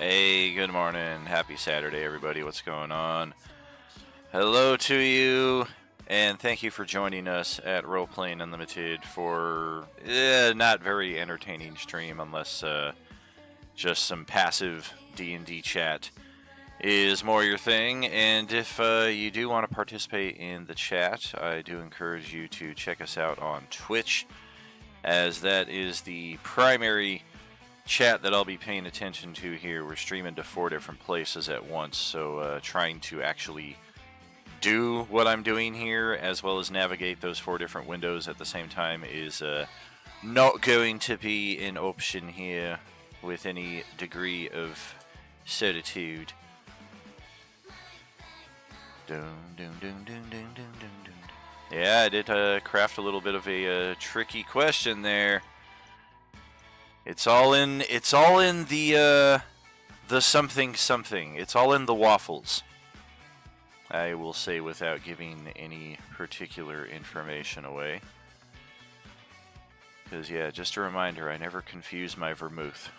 Hey, good morning. Happy Saturday, everybody. What's going on? Hello to you, and thank you for joining us at Roleplaying Unlimited for not very entertaining stream, unless just some passive D&D chat is more your thing. And if you do want to participate in the chat, I do encourage you to check us out on Twitch, as that is the primary chat that I'll be paying attention to here. We're streaming to 4 different places at once, so trying to actually do what I'm doing here as well as navigate those 4 different windows at the same time is not going to be an option here with any degree of certitude. Yeah, I did craft a little bit of a tricky question there. It's all in the something something. It's all in the waffles. I will say without giving any particular information away. Because yeah, just a reminder, I never confuse my vermouth.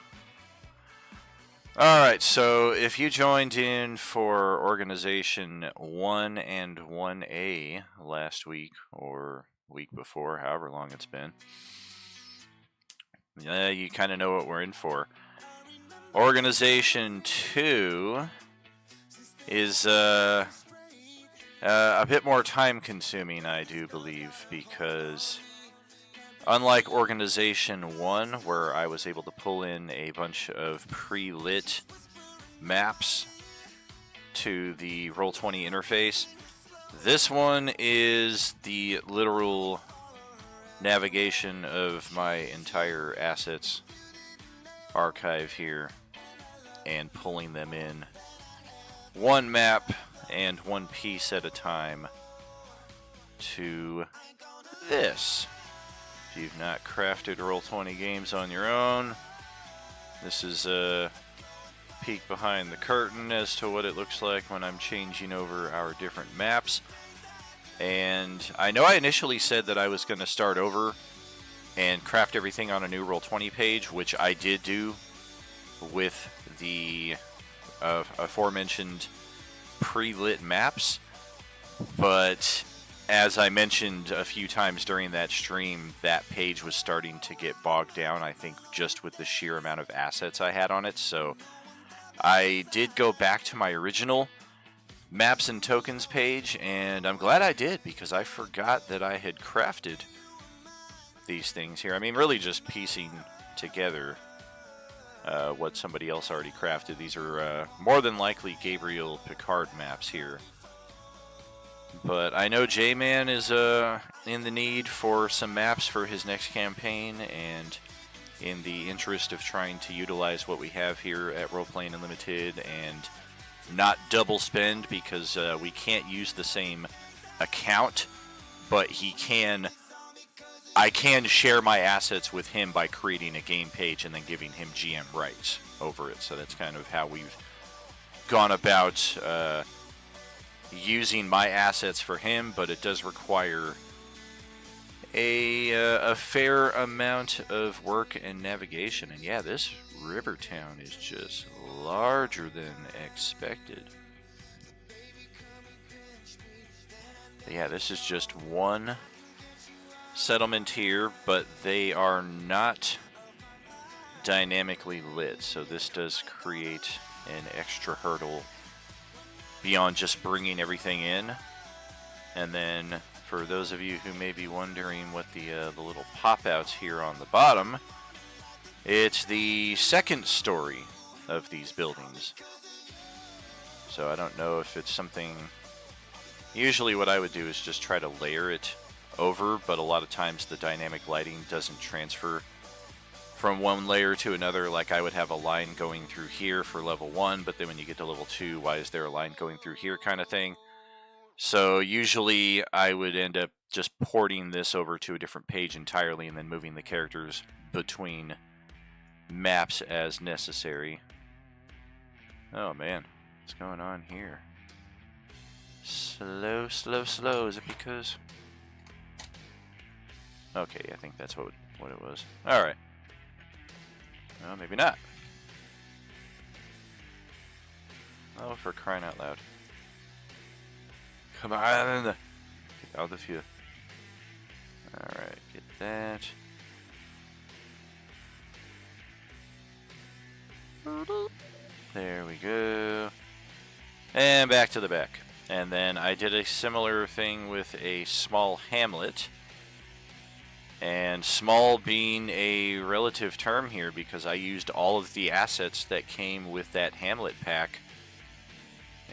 Alright, so if you joined in for Organization 1 and 1A last week, or week before, however long it's been, you kind of know what we're in for. Organization 2 is a bit more time consuming, I do believe, because unlike Organization 1, where I was able to pull in a bunch of pre-lit maps to the Roll20 interface, this one is the literal navigation of my entire assets archive here and pulling them in one map and one piece at a time to this. If you've not crafted Roll20 games on your own, this is a peek behind the curtain as to what it looks like when I'm changing over our different maps. And I know I initially said that I was going to start over and craft everything on a new Roll20 page, which I did do with the aforementioned pre-lit maps. But as I mentioned a few times during that stream, that page was starting to get bogged down, I think, just with the sheer amount of assets I had on it. So I did go back to my original Maps and Tokens page, and I'm glad I did, because I forgot that I had crafted these things here. I mean, really just piecing together what somebody else already crafted. These are more than likely Gabriel Picard maps here. But I know J-Man is in the need for some maps for his next campaign, and in the interest of trying to utilize what we have here at Roleplaying Unlimited and not double spend, because we can't use the same account, but I can share my assets with him by creating a game page and then giving him GM rights over it. So that's kind of how we've gone about using my assets for him, but it does require a fair amount of work and navigation. And yeah, this Rivertown is just larger than expected. But yeah, this is just one settlement here, but they are not dynamically lit, so this does create an extra hurdle beyond just bringing everything in. And then for those of you who may be wondering what the little pop-outs here on the bottom, it's the second story of these buildings. So I don't know if it's something... Usually what I would do is just try to layer it over, but a lot of times the dynamic lighting doesn't transfer from one layer to another. Like I would have a line going through here for level 1, but then when you get to level 2, why is there a line going through here kind of thing? So usually I would end up just porting this over to a different page entirely and then moving the characters between maps as necessary. Oh man, what's going on here? Slow, slow, slow. Is it because... Okay, I think that's what it was. Alright. Well, maybe not. Oh, for crying out loud. Come on! Get out of here. Alright, get that. There we go. And back to the back. And then I did a similar thing with a small hamlet. And small being a relative term here because I used all of the assets that came with that hamlet pack.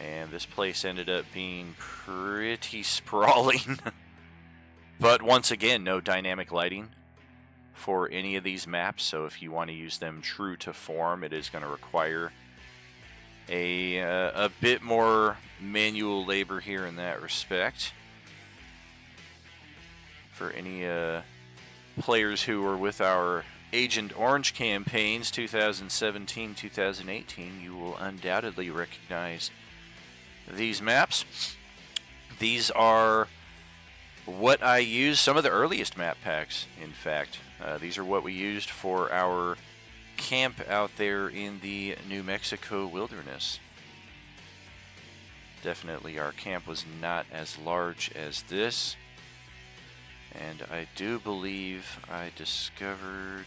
And this place ended up being pretty sprawling. But once again, no dynamic lighting for any of these maps. So if you want to use them true to form, it is going to require a bit more manual labor here in that respect. For any players who were with our Agent Orange campaigns 2017-2018, you will undoubtedly recognize these maps. These are what I used, some of the earliest map packs, in fact. These are what we used for our camp out there in the New Mexico wilderness. Definitely our camp was not as large as this. And I do believe I discovered...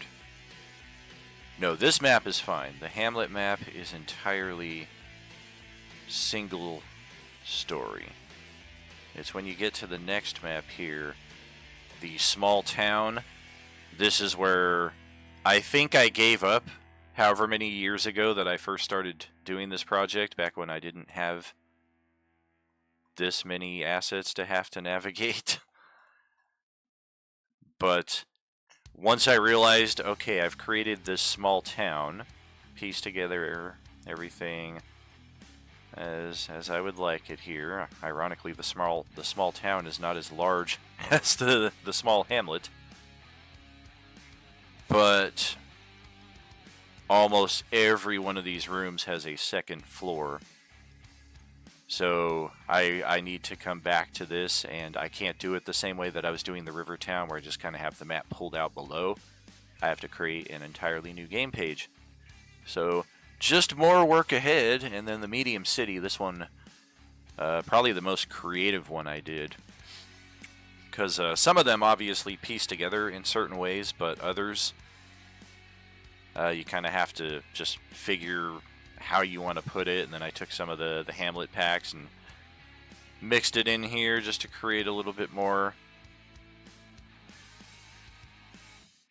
No, this map is fine. The Hamlet map is entirely single story. It's when you get to the next map here, the small town. This is where I think I gave up however many years ago that I first started doing this project, back when I didn't have this many assets to have to navigate. But once I realized, okay, I've created this small town, pieced together everything as I would like it here. Ironically, the small town is not as large as the small hamlet, but almost every one of these rooms has a second floor. So I need to come back to this, and I can't do it the same way that I was doing the River Town, where I just kind of have the map pulled out below. I have to create an entirely new game page. So just more work ahead. And then the Medium City, this one, probably the most creative one I did. Because some of them obviously piece together in certain ways, but others, you kind of have to just figure how you want to put it. And then I took some of the Hamlet packs and mixed it in here just to create a little bit more.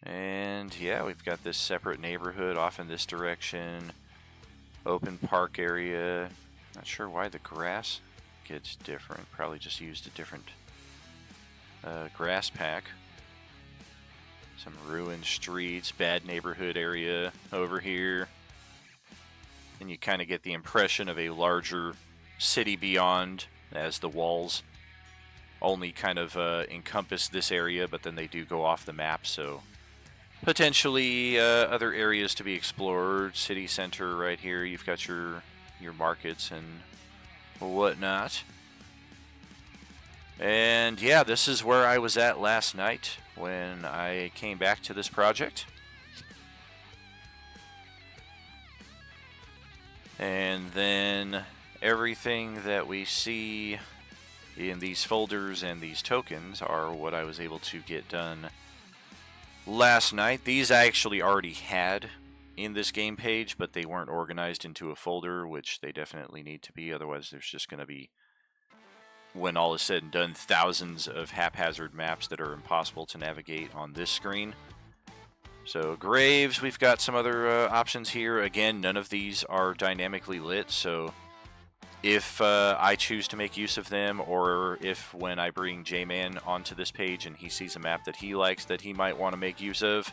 And yeah, we've got this separate neighborhood off in this direction. Open park area. Not sure why the grass gets different. Probably just used a different grass pack. Some ruined streets, bad neighborhood area over here. And you kind of get the impression of a larger city beyond, as the walls only kind of encompass this area, but then they do go off the map, so potentially other areas to be explored. City center right here, you've got your markets and whatnot. And yeah, this is where I was at last night when I came back to this project. And then everything that we see in these folders and these tokens are what I was able to get done last night. These I actually already had in this game page, but they weren't organized into a folder, which they definitely need to be. Otherwise, there's just going to be, when all is said and done, thousands of haphazard maps that are impossible to navigate on this screen. So graves, we've got some other options here. Again, none of these are dynamically lit, so if I choose to make use of them, or if when I bring J-Man onto this page and he sees a map that he likes that he might want to make use of,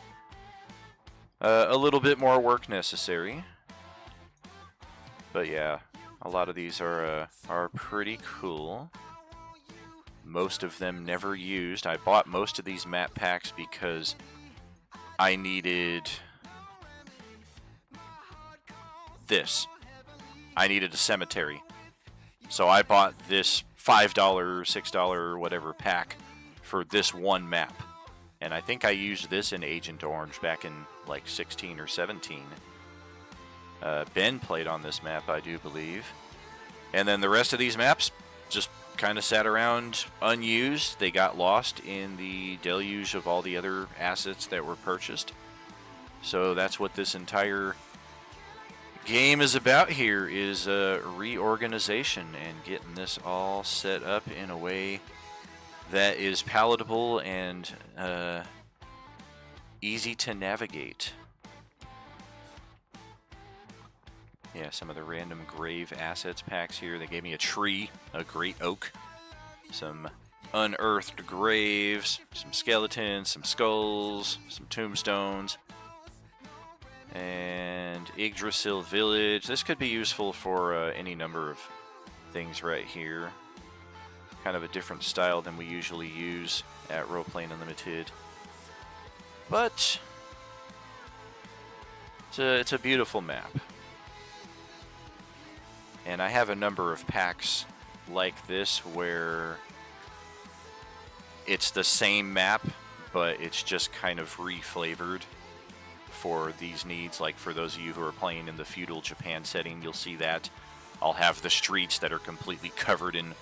a little bit more work necessary. But yeah, a lot of these are pretty cool. Most of them never used. I bought most of these map packs because I needed this. I needed a cemetery. So I bought this $5, $6, whatever pack for this one map. And I think I used this in Agent Orange back in like 16 or 17. Ben played on this map, I do believe. And then the rest of these maps just kind of sat around unused. They got lost in the deluge of all the other assets that were purchased. So that's what this entire game is about here, is reorganization and getting this all set up in a way that is palatable and easy to navigate. Yeah, some of the random grave assets packs here. They gave me a tree, a great oak, some unearthed graves, some skeletons, some skulls, some tombstones, and Yggdrasil Village. This could be useful for any number of things right here. Kind of a different style than we usually use at Roleplaying Unlimited. But it's a beautiful map. And I have a number of packs like this where it's the same map, but it's just kind of reflavored for these needs. Like for those of you who are playing in the feudal Japan setting, you'll see that I'll have the streets that are completely covered in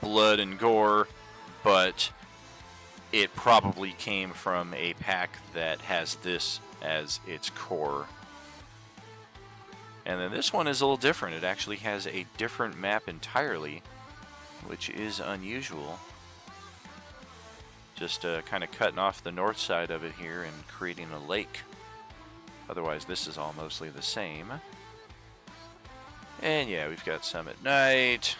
blood and gore, but it probably came from a pack that has this as its core. And then this one is a little different. It actually has a different map entirely, which is unusual. Just kind of cutting off the north side of it here and creating a lake. Otherwise, this is all mostly the same. And yeah, we've got some at night.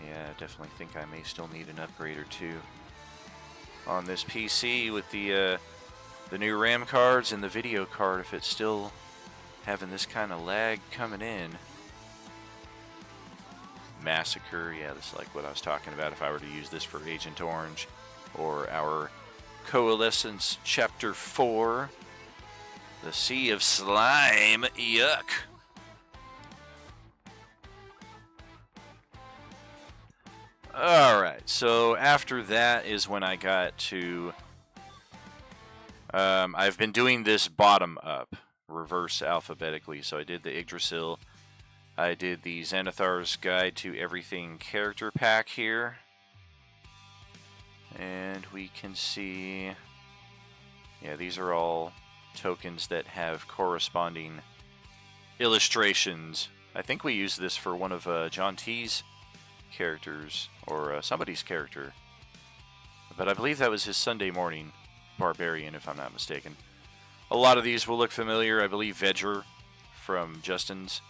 Yeah, I definitely think I may still need an upgrade or two on this PC with the new RAM cards and the video card, if it's still having this kind of lag coming in. Massacre, yeah, this is like what I was talking about if I were to use this for Agent Orange or our Coalescence Chapter 4, the Sea of Slime, yuck. Alright, so after that is when I got to I've been doing this bottom up, reverse alphabetically. So I did the Yggdrasil. I did the Xanathar's Guide to Everything character pack here. And we can see, yeah, these are all tokens that have corresponding illustrations. I think we used this for one of John T's characters, or somebody's character. But I believe that was his Sunday morning Barbarian, if I'm not mistaken. A lot of these will look familiar. I believe Vedger from Justin's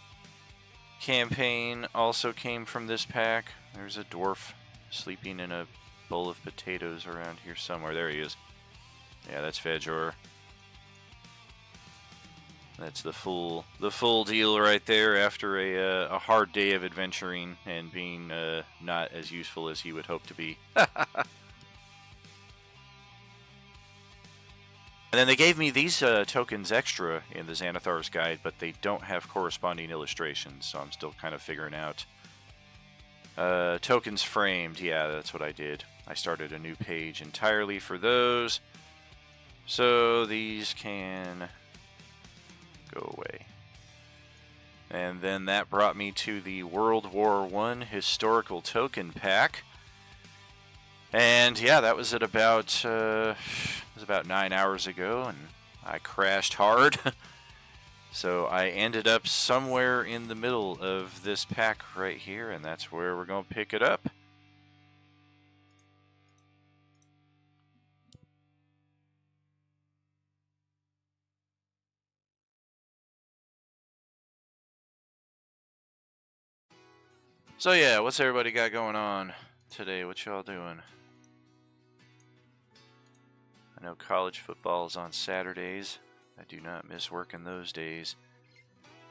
campaign also came from this pack. There's a dwarf sleeping in a bowl of potatoes around here somewhere. There he is. Yeah, that's Vedger. That's the full deal right there after a hard day of adventuring and being not as useful as he would hope to be. And then they gave me these tokens extra in the Xanathar's Guide, but they don't have corresponding illustrations, so I'm still kind of figuring out. Tokens framed, yeah, that's what I did. I started a new page entirely for those, so these can go away. And then that brought me to the World War I Historical Token Pack. And yeah, that was at about 9 hours ago, and I crashed hard. So I ended up somewhere in the middle of this pack right here, and that's where we're going to pick it up. So yeah, what's everybody got going on today? What y'all doing? I know college football is on Saturdays. I do not miss working those days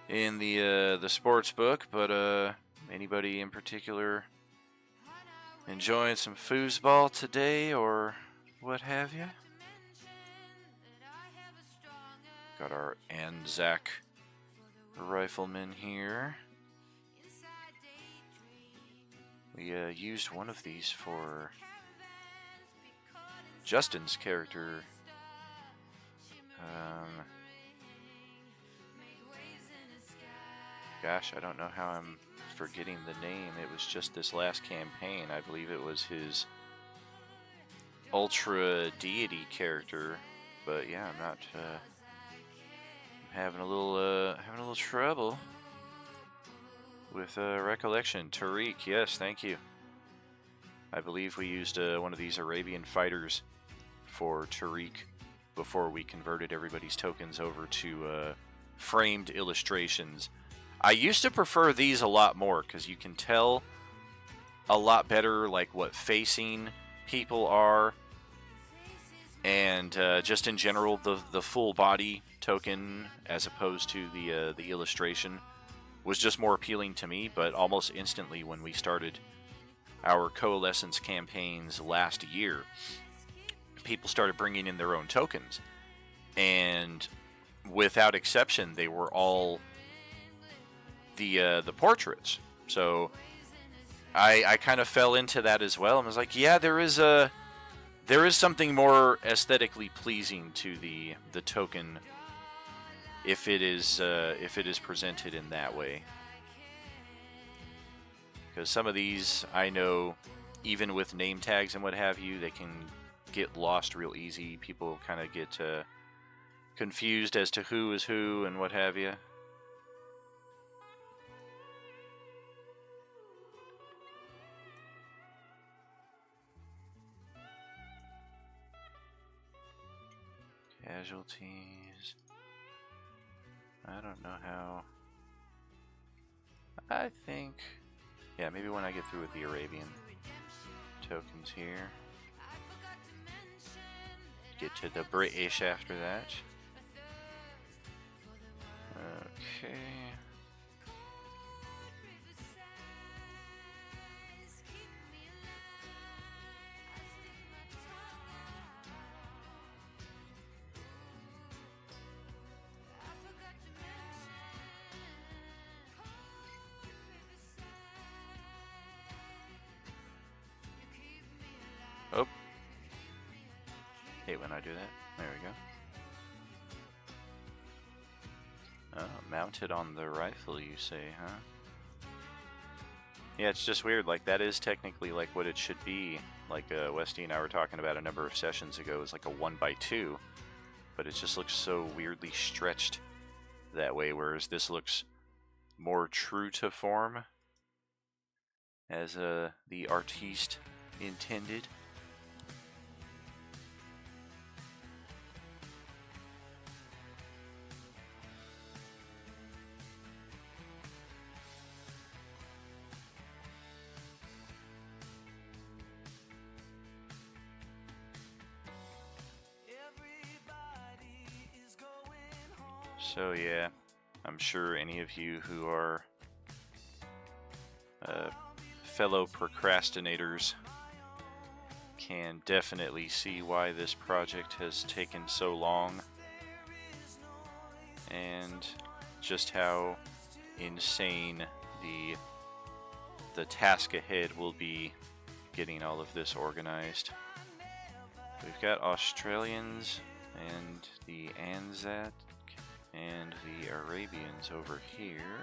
in the sports book, but anybody in particular enjoying some foosball today or what have you? Got our Anzac rifleman here. We used one of these for Justin's character. Gosh, I don't know how I'm forgetting the name. It was just this last campaign. I believe it was his Ultra Deity character. But yeah, I'm not having a little trouble with recollection. Tariq, yes, thank you. I believe we used one of these Arabian fighters for Tariq before we converted everybody's tokens over to framed illustrations. I used to prefer these a lot more because you can tell a lot better like what facing people are, and just in general the full body token as opposed to the illustration was just more appealing to me. But almost instantly when we started our Coalescence campaigns last year, people started bringing in their own tokens, and without exception they were all the portraits. So I kind of fell into that as well and was like, yeah, there is something more aesthetically pleasing to the token if it is presented in that way. Because some of these, I know, even with name tags and what have you, they can get lost real easy. People kind of get confused as to who is who and what have you. Casualties. I don't know how. I think, yeah, maybe when I get through with the Arabian tokens here. Get to the British after that. Okay. Oh. Hate when I do that. There we go. Oh, mounted on the rifle, you say, huh? Yeah, it's just weird. Like, that is technically like what it should be. Like Westy and I were talking about a number of sessions ago. It's like a 1x2, but it just looks so weirdly stretched that way, whereas this looks more true to form as the artiste intended. So yeah, I'm sure any of you who are fellow procrastinators can definitely see why this project has taken so long, and just how insane the task ahead will be getting all of this organized. We've got Australians and the Anzac and the Arabians over here.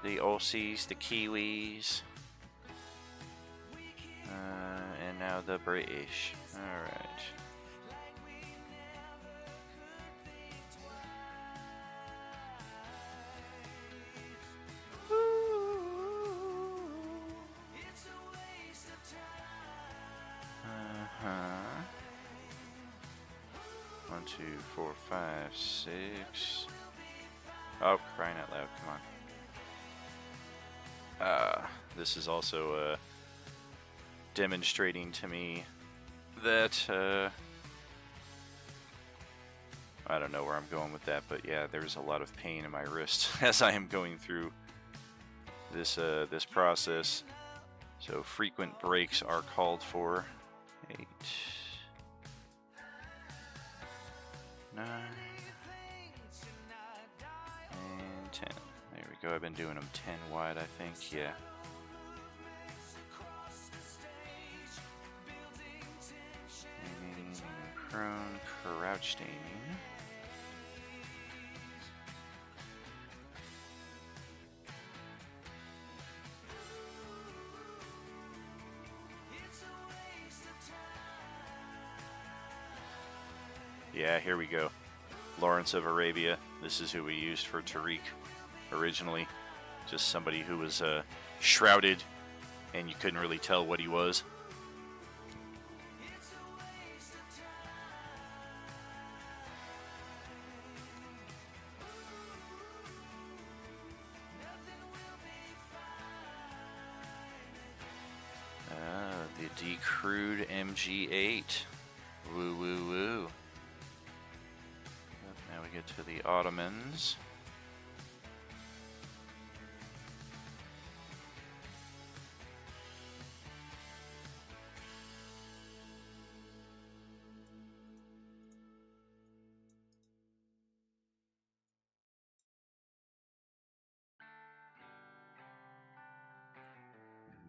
The Aussies, the Kiwis, and now the British. Alright. One, two, four, five, six. Oh, crying out loud, come on. This is also demonstrating to me that I don't know where I'm going with that, but yeah, there's a lot of pain in my wrist as I am going through this this process. So frequent breaks are called for. 8, 9, and 10. There we go. I've been doing them 10 wide, I think. Yeah. Aiming, prone, crouched aiming. Yeah, here we go. Lawrence of Arabia. This is who we used for Tariq originally. Just somebody who was shrouded and you couldn't really tell what he was. The Decrewed MG8. Woo woo woo. Now we get to the Ottomans.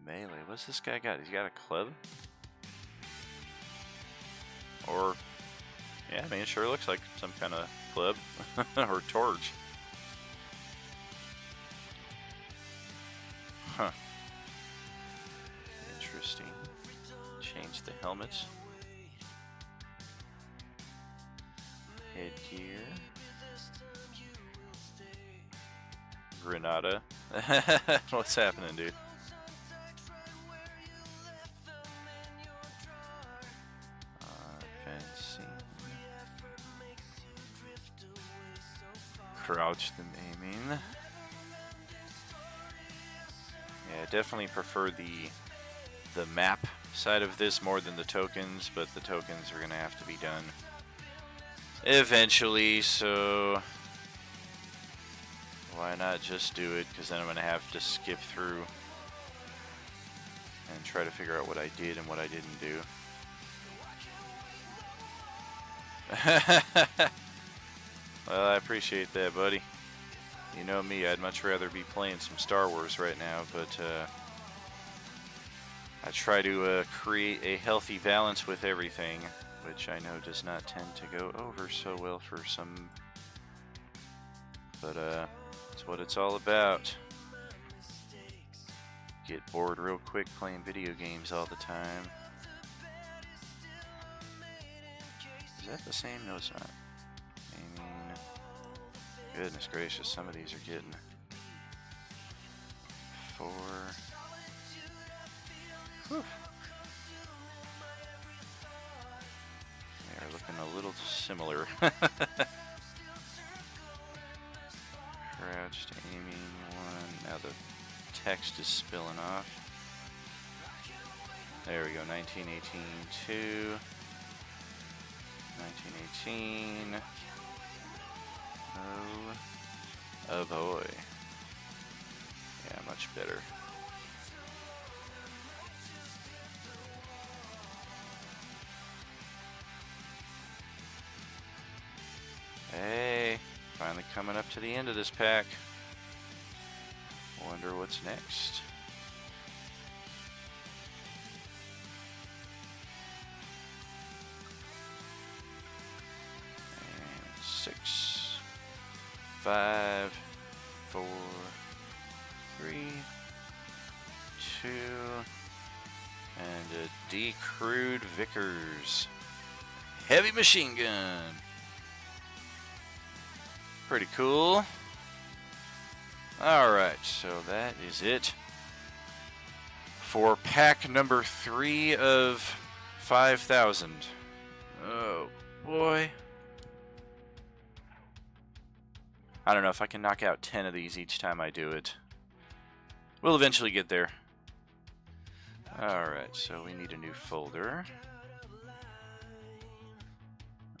Melee. What's this guy got? He's got a club? Or, yeah, I mean, it sure looks like some kind of club or torch. Huh. Interesting. Change the helmets. Headgear. Granada. What's happening, dude? Crouched and aiming. Yeah, I definitely prefer the map side of this more than the tokens, but the tokens are gonna have to be done eventually, so why not just do it? Because then I'm gonna have to skip through and try to figure out what I did and what I didn't do. Well, I appreciate that, buddy. You know me, I'd much rather be playing some Star Wars right now, but I try to create a healthy balance with everything, which I know does not tend to go over so well for some, but it's what it's all about. Get bored real quick playing video games all the time. Is that the same? No, it's not. Goodness gracious, some of these are getting 4. Whew. They are looking a little similar. Crouched aiming 1. Now the text is spilling off. There we go. 1918 2. 1918. Oh boy. Yeah, much better. Hey, finally coming up to the end of this pack. Wonder what's next. And 6. 5, 4, 3, 2, and a Decrewed Vickers heavy machine gun. Pretty cool. Alright, so that is it for pack number 3 of 5,000. Oh boy. I don't know if I can knock out 10 of these each time I do it. We'll eventually get there. Alright, so we need a new folder.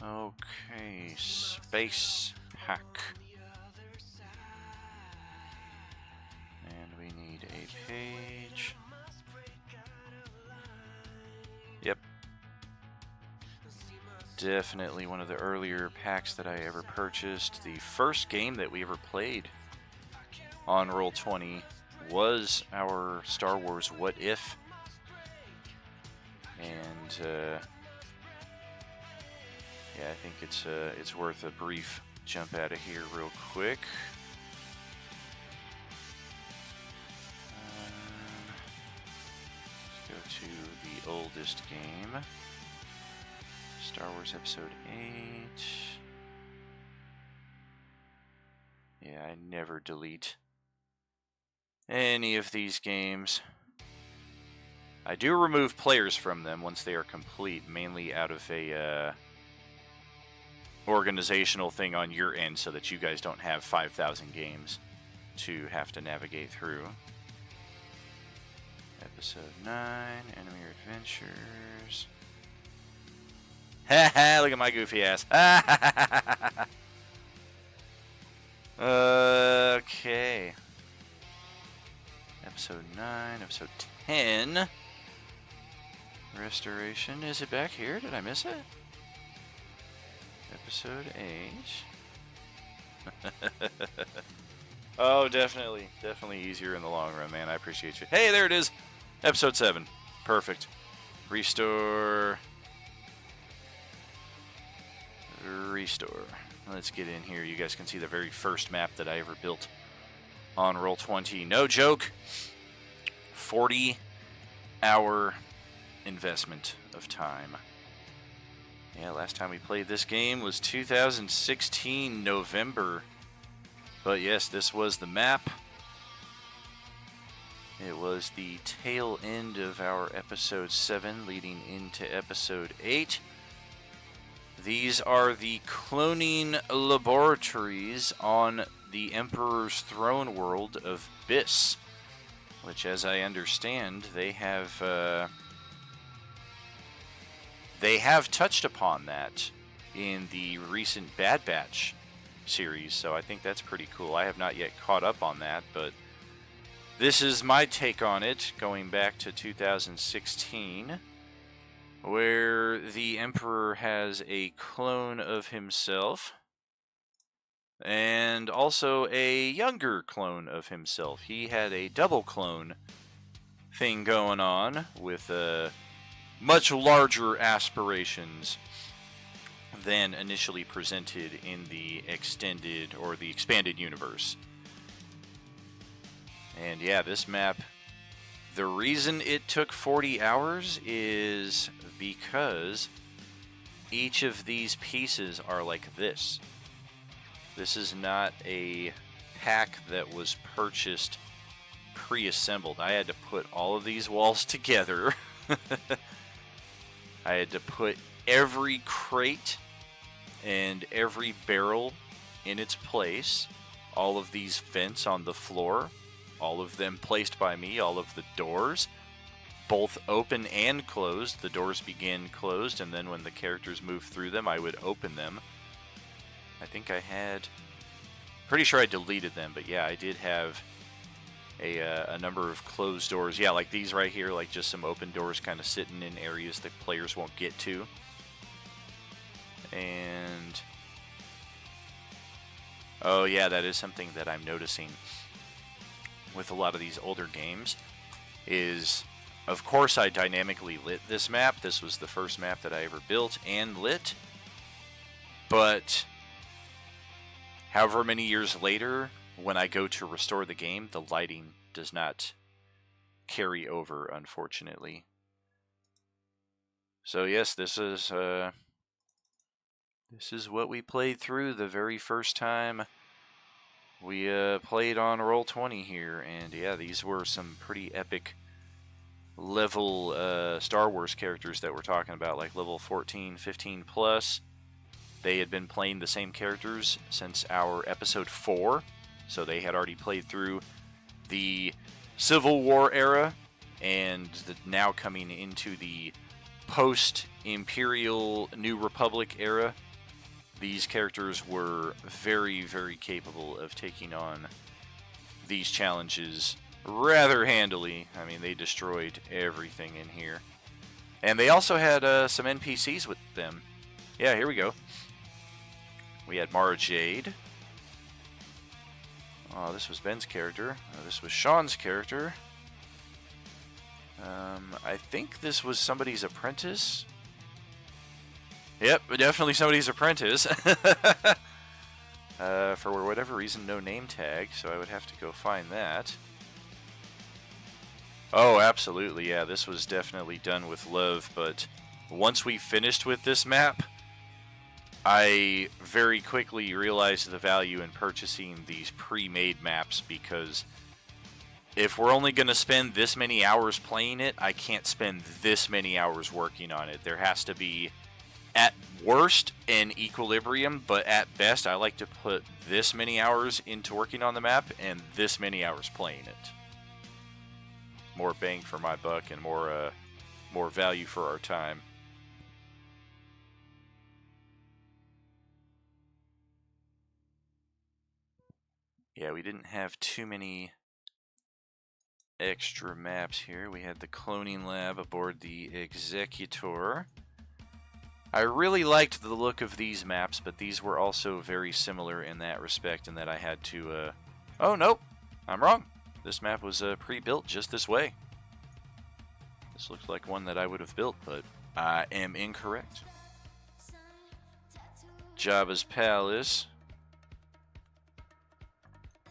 Okay, space pack. And we need a page. Yep. Definitely one of the earlier packs that I ever purchased. The first game that we ever played on Roll20 was our Star Wars What If. And yeah, I think it's worth a brief jump out of here real quick. Let's go to the oldest game. Star Wars Episode 8. Yeah, I never delete any of these games. I do remove players from them once they are complete, mainly out of a organizational thing on your end so that you guys don't have 5,000 games to have to navigate through. Episode 9, Enemy Adventures. Haha, look at my goofy ass. Okay. Episode 9, Episode 10. Restoration. Is it back here? Did I miss it? Episode 8. Oh, definitely. Definitely easier in the long run, man. I appreciate you. Hey, there it is. Episode 7. Perfect. Restore. Restore. Let's get in here. You guys can see the very first map that I ever built on Roll20. No joke. 40-hour investment of time. Yeah, last time we played this game was 2016 November. But yes, this was the map. It was the tail end of our episode 7 leading into episode 8. These are the cloning laboratories on the Emperor's Throne world of Biss, which, as I understand, they have touched upon that in the recent Bad Batch series, so I think that's pretty cool. I have not yet caught up on that, but this is my take on it, going back to 2016, where the Emperor has a clone of himself, and also a younger clone of himself. He had a double clone thing going on with much larger aspirations than initially presented in the extended or the expanded universe. And yeah, this map, the reason it took 40 hours is because each of these pieces are like this. This is not a pack that was purchased pre-assembled. I had to put all of these walls together. I had to put every crate and every barrel in its place. All of these vents on the floor, all of them placed by me, all of the doors, both open and closed. The doors began closed, and then when the characters moved through them, I would open them. I think I had... Pretty sure I deleted them, but yeah, I did have a number of closed doors. Yeah, like these right here, like just some open doors kind of sitting in areas that players won't get to. And... oh yeah, that is something that I'm noticing with a lot of these older games is, of course, I dynamically lit this map. This was the first map that I ever built and lit. But however many years later, when I go to restore the game, the lighting does not carry over, unfortunately. So yes, this is what we played through the very first time we played on Roll20 here, and yeah, these were some pretty epic level Star Wars characters that we're talking about, like level 14, 15 plus. They had been playing the same characters since our episode 4, so they had already played through the Civil War era, and now coming into the post-Imperial New Republic era. These characters were very, very capable of taking on these challenges rather handily. I mean, they destroyed everything in here. And they also had some NPCs with them. Yeah, here we go. We had Mara Jade. Oh, this was Ben's character. This was Sean's character. I think this was somebody's apprentice. Yep, definitely somebody's apprentice. For whatever reason, no name tag, so I would have to go find that. Oh, absolutely, yeah, this was definitely done with love, but once we finished with this map, I very quickly realized the value in purchasing these pre-made maps, because if we're only going to spend this many hours playing it, I can't spend this many hours working on it. There has to be, at worst, an equilibrium, but at best, I like to put this many hours into working on the map and this many hours playing it. More bang for my buck and more value for our time. Yeah, we didn't have too many extra maps here. We had the cloning lab aboard the Executor. I really liked the look of these maps, but these were also very similar in that respect, in that I had to, oh, nope, I'm wrong. This map was pre-built just this way. This looks like one that I would have built, but I am incorrect. Jabba's Palace.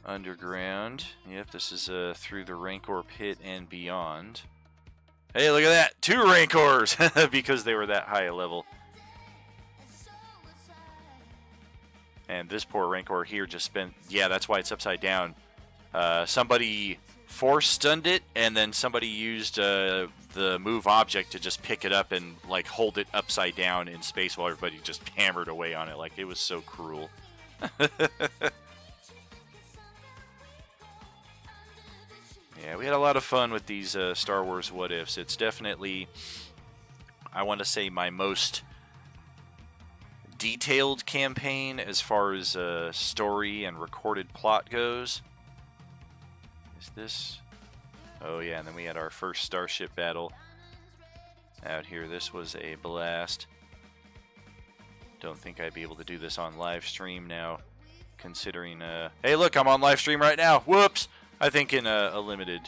Underground. Yep, this is through the Rancor pit and beyond. Hey, look at that! 2 Rancors! Because they were that high a level. And this poor Rancor here just spent... Yeah, that's why it's upside down. Somebody force-stunned it, and then somebody used the move object to just pick it up and like hold it upside down in space while everybody just hammered away on it. Like, it was so cruel. Yeah, we had a lot of fun with these Star Wars What Ifs. It's definitely, I want to say, my most detailed campaign as far as story and recorded plot goes. Is this... Oh yeah, and then we had our first starship battle out here. This was a blast. Don't think I'd be able to do this on live stream now, considering... Hey look, I'm on live stream right now! Whoops! I think in a limited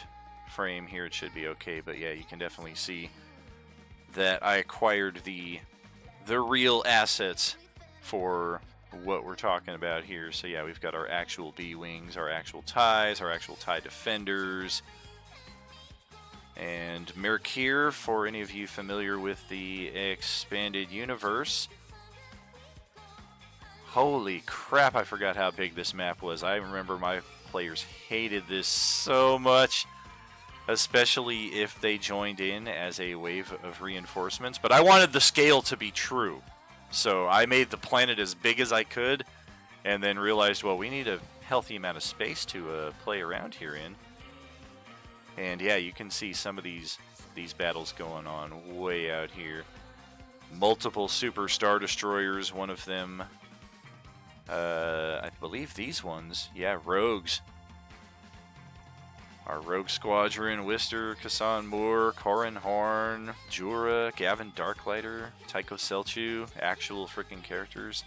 frame here it should be okay, but yeah, you can definitely see that I acquired the real assets for what we're talking about here. So yeah, we've got our actual B-Wings, our actual TIEs, our actual TIE Defenders, and Mercure, for any of you familiar with the expanded universe. Holy crap, I forgot how big this map was. I remember my players hated this so much, especially if they joined in as a wave of reinforcements. But I wanted the scale to be true, so I made the planet as big as I could, and then realized, well, we need a healthy amount of space to play around here in. And yeah, you can see some of these battles going on way out here. Multiple Super Star Destroyers, one of them. I believe these ones, yeah, Rogues. Our Rogue Squadron, Wister, Kasan Moore, Corran Horn, Jura, Gavin Darklighter, Tycho Selchu, actual freaking characters.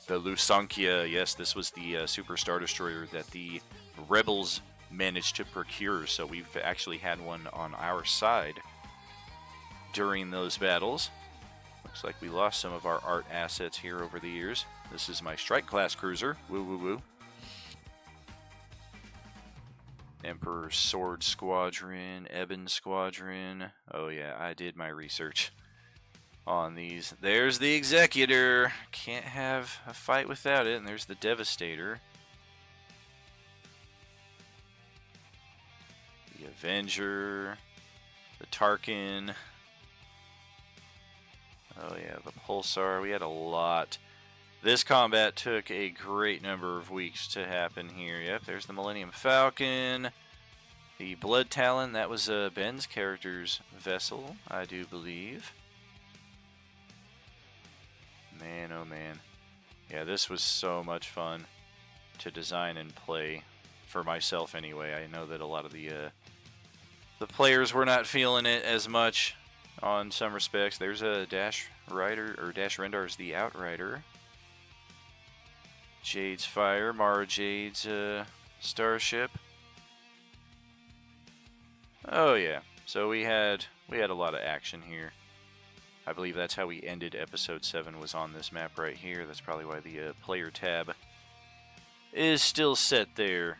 The Lusankya, yes, this was the Super Star Destroyer that the Rebels managed to procure, so we've actually had one on our side during those battles. Looks like we lost some of our art assets here over the years. This is my Strike Class cruiser. Woo woo woo. Emperor Sword Squadron, Ebon Squadron. Oh yeah, I did my research on these. There's the Executor. Can't have a fight without it. And there's the Devastator. The Avenger. The Tarkin. Oh yeah, the Pulsar. We had a lot. This combat took a great number of weeks to happen here. Yep, there's the Millennium Falcon. The Blood Talon, that was Ben's character's vessel, I do believe. Man, oh man. Yeah, this was so much fun to design and play, for myself anyway. I know that a lot of the players were not feeling it as much on some respects. There's a Dash Rider, or Dash Rendar's the Outrider. Jade's Fire, Mara Jade's starship. Oh yeah, so we had a lot of action here. I believe that's how we ended episode 7, was on this map right here. That's probably why the player tab is still set there.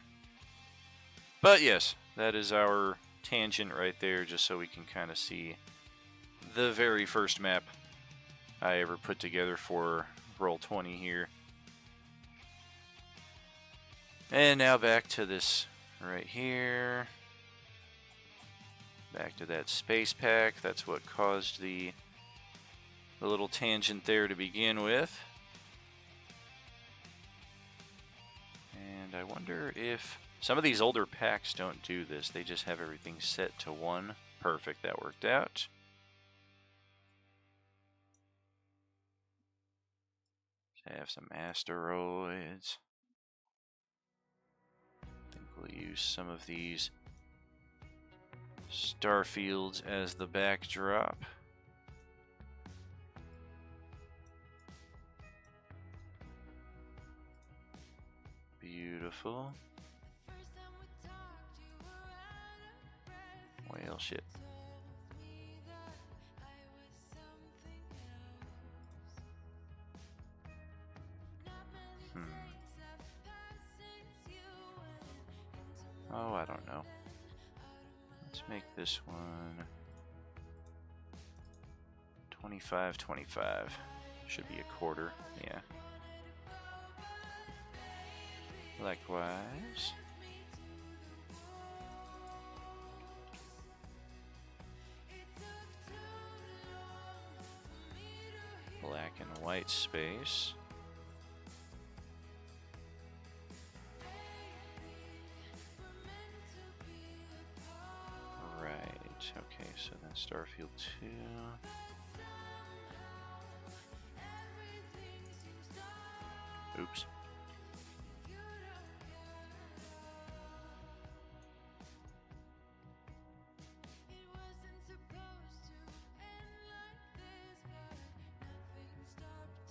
But yes, that is our tangent right there, just so we can kind of see the very first map I ever put together for Roll20 here. And now back to this right here. Back to that space pack. That's what caused the little tangent there to begin with. And I wonder if some of these older packs don't do this. They just have everything set to 1. Perfect, that worked out. Have some asteroids. I think we'll use some of these starfields as the backdrop. Beautiful. Whale ship. Oh, I don't know. Let's make this one 25, 25. Should be a quarter, yeah. Likewise. Black and white space. Okay, so then Starfield 2. Oops.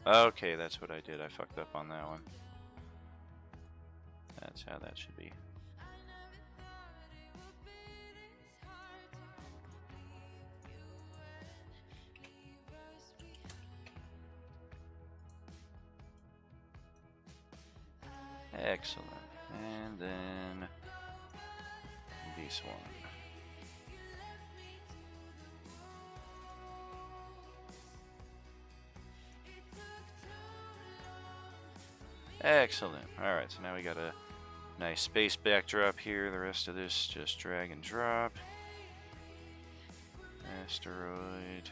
Okay, that's what I did. I fucked up on that one. That's how that should be. Excellent. And then this one. Excellent. Alright, so now we got a nice space backdrop here. The rest of this just drag and drop. Asteroid.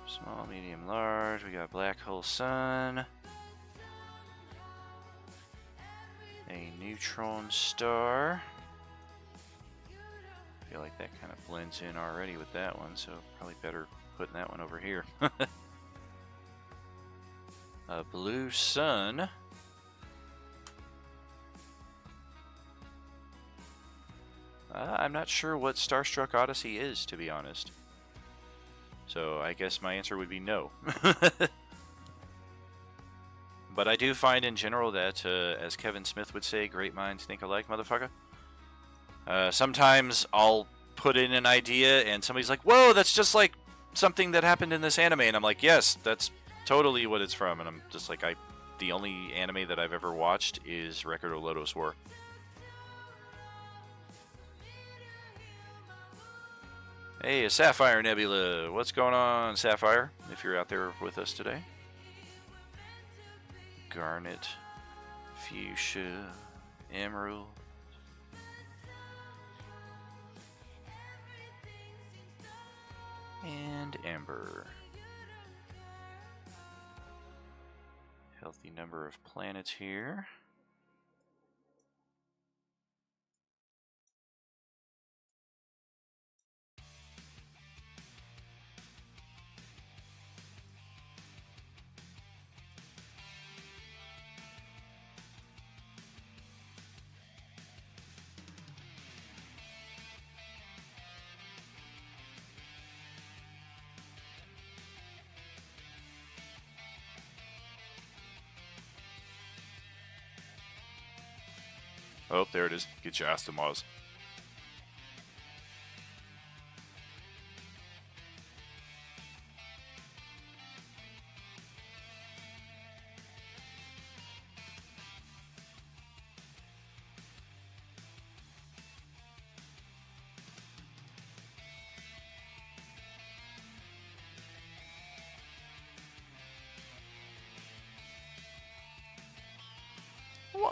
Small, medium, large. We got black hole sun. A neutron star. I feel like that kind of blends in already with that one, so probably better putting that one over here. A blue sun. I'm not sure what Starstruck Odyssey is, to be honest. So I guess my answer would be no. But I do find in general that, as Kevin Smith would say, great minds think alike, motherfucker. Sometimes I'll put in an idea and somebody's like, whoa, that's just like something that happened in this anime. And I'm like, yes, that's totally what it's from. And I'm just like, the only anime that I've ever watched is Record of Lodoss War. Hey, a Sapphire Nebula. What's going on, Sapphire? If you're out there with us today. Garnet, Fuchsia, Emerald. And Ember. Healthy number of planets here. Oh, there it is. Get your Astomos.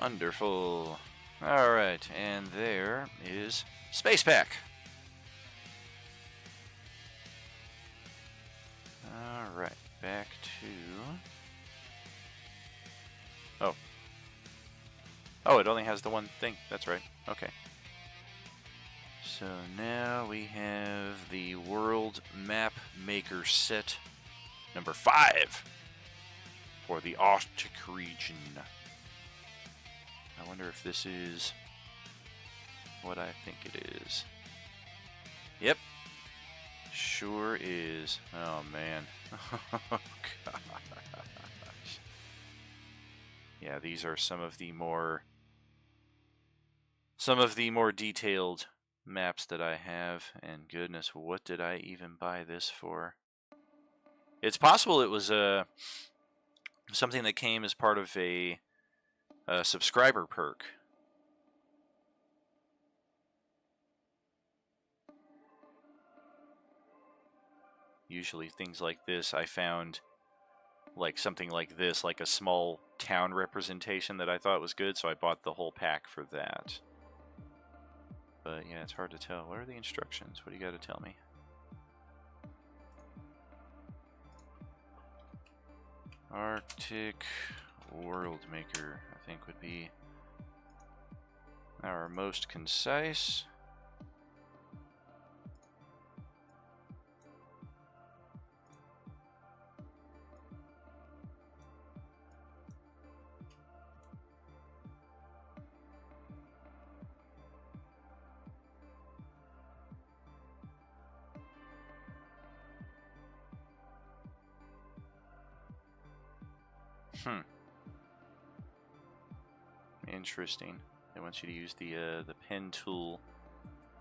Wonderful. Alright, and there is Space Pack. Alright, back to... Oh. Oh, it only has the one thing. That's right. Okay. So now we have the World Map Maker set number 5 for the Arctic region. I wonder if this is what I think it is. Yep. Sure is. Oh, man. Oh, gosh. Yeah, these are some of the more detailed maps that I have. And goodness, what did I even buy this for? It's possible it was something that came as part of a subscriber perk. Usually things like this I found, like something like this, like a small town representation that I thought was good, so I bought the whole pack for that. But yeah, it's hard to tell. What are the instructions? What do you got to tell me? Arctic World Maker, I think, would be our most concise. Interesting. They want you to use the pen tool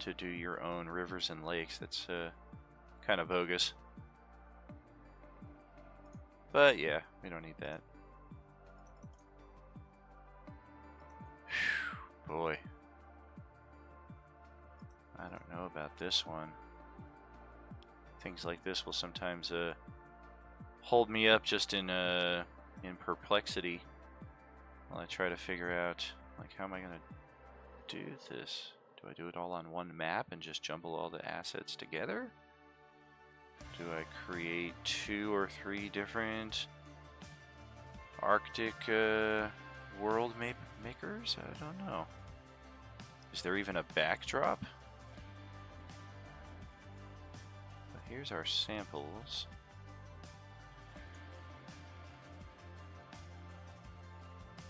to do your own rivers and lakes. That's kind of bogus. But yeah, we don't need that. Whew, boy. I don't know about this one. Things like this will sometimes hold me up just in perplexity while I try to figure out, like, how am I gonna do this? Do I do it all on one map and just jumble all the assets together? Do I create 2 or 3 different Arctic world makers? I don't know. Is there even a backdrop? But here's our samples.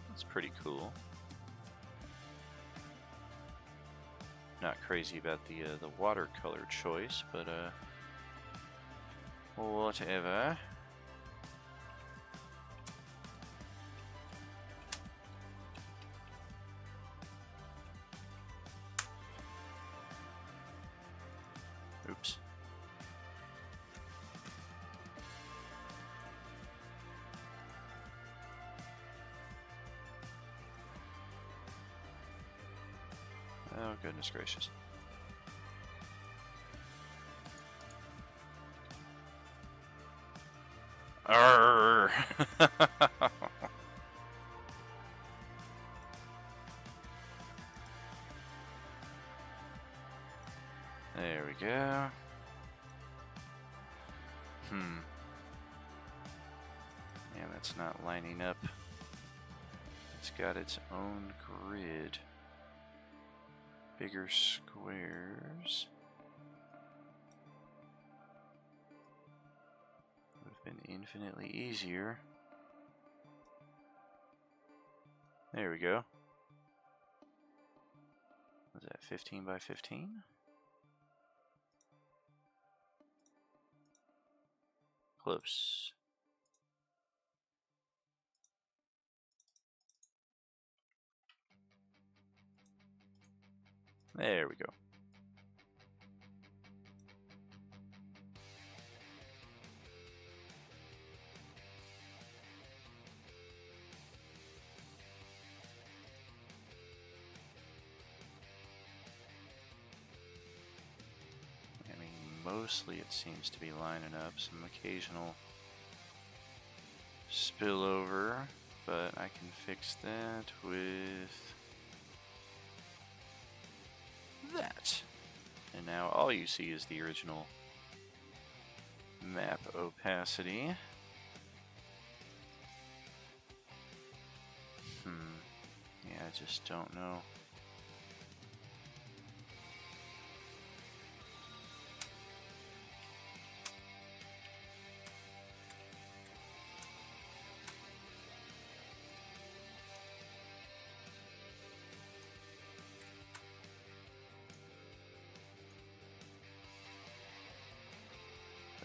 That's pretty cool. Not crazy about the watercolor choice, but whatever. Oops. Oh, goodness gracious. Arrgh. There we go. Yeah, that's not lining up. It's got its own grid. Bigger squares. Would have been infinitely easier. There we go. Was that 15 by 15? Close. There we go. I mean, mostly it seems to be lining up. Some occasional spillover. but I can fix that with that. And now all you see is the original map opacity. Yeah, I just don't know.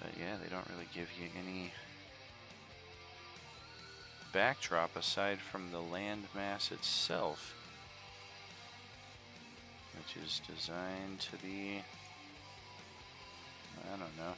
But yeah, they don't really give you any backdrop aside from the landmass itself, which is designed to be, I don't know.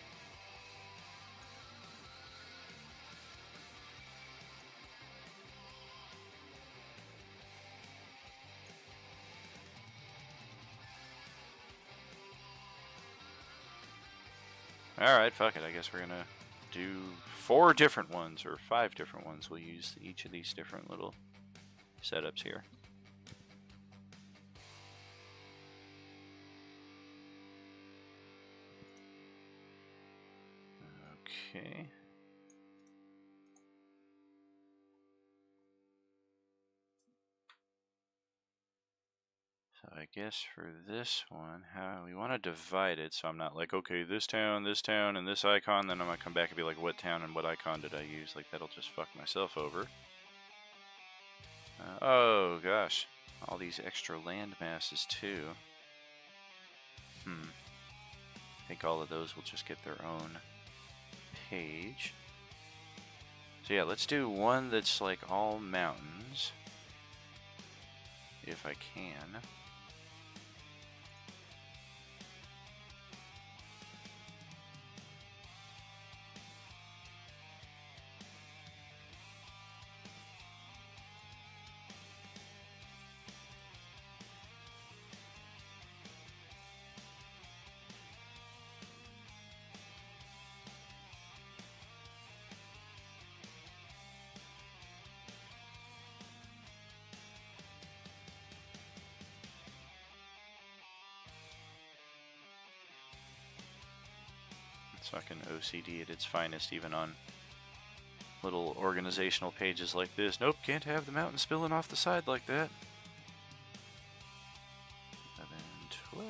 Alright, fuck it. I guess we're gonna do 4 different ones, or 5 different ones. We'll use each of these different little setups here. Okay. So I guess for this one, how we want to divide it so I'm not like, okay, this town, and this icon, then I'm going to come back and be like, what town and what icon did I use? Like, that'll just fuck myself over. Oh, gosh. All these extra land masses, too. I think all of those will just get their own page. So yeah, let's do one that's like all mountains. If I can. It's fucking OCD at its finest, even on little organizational pages like this. Nope, can't have the mountain spilling off the side like that. 11, 12.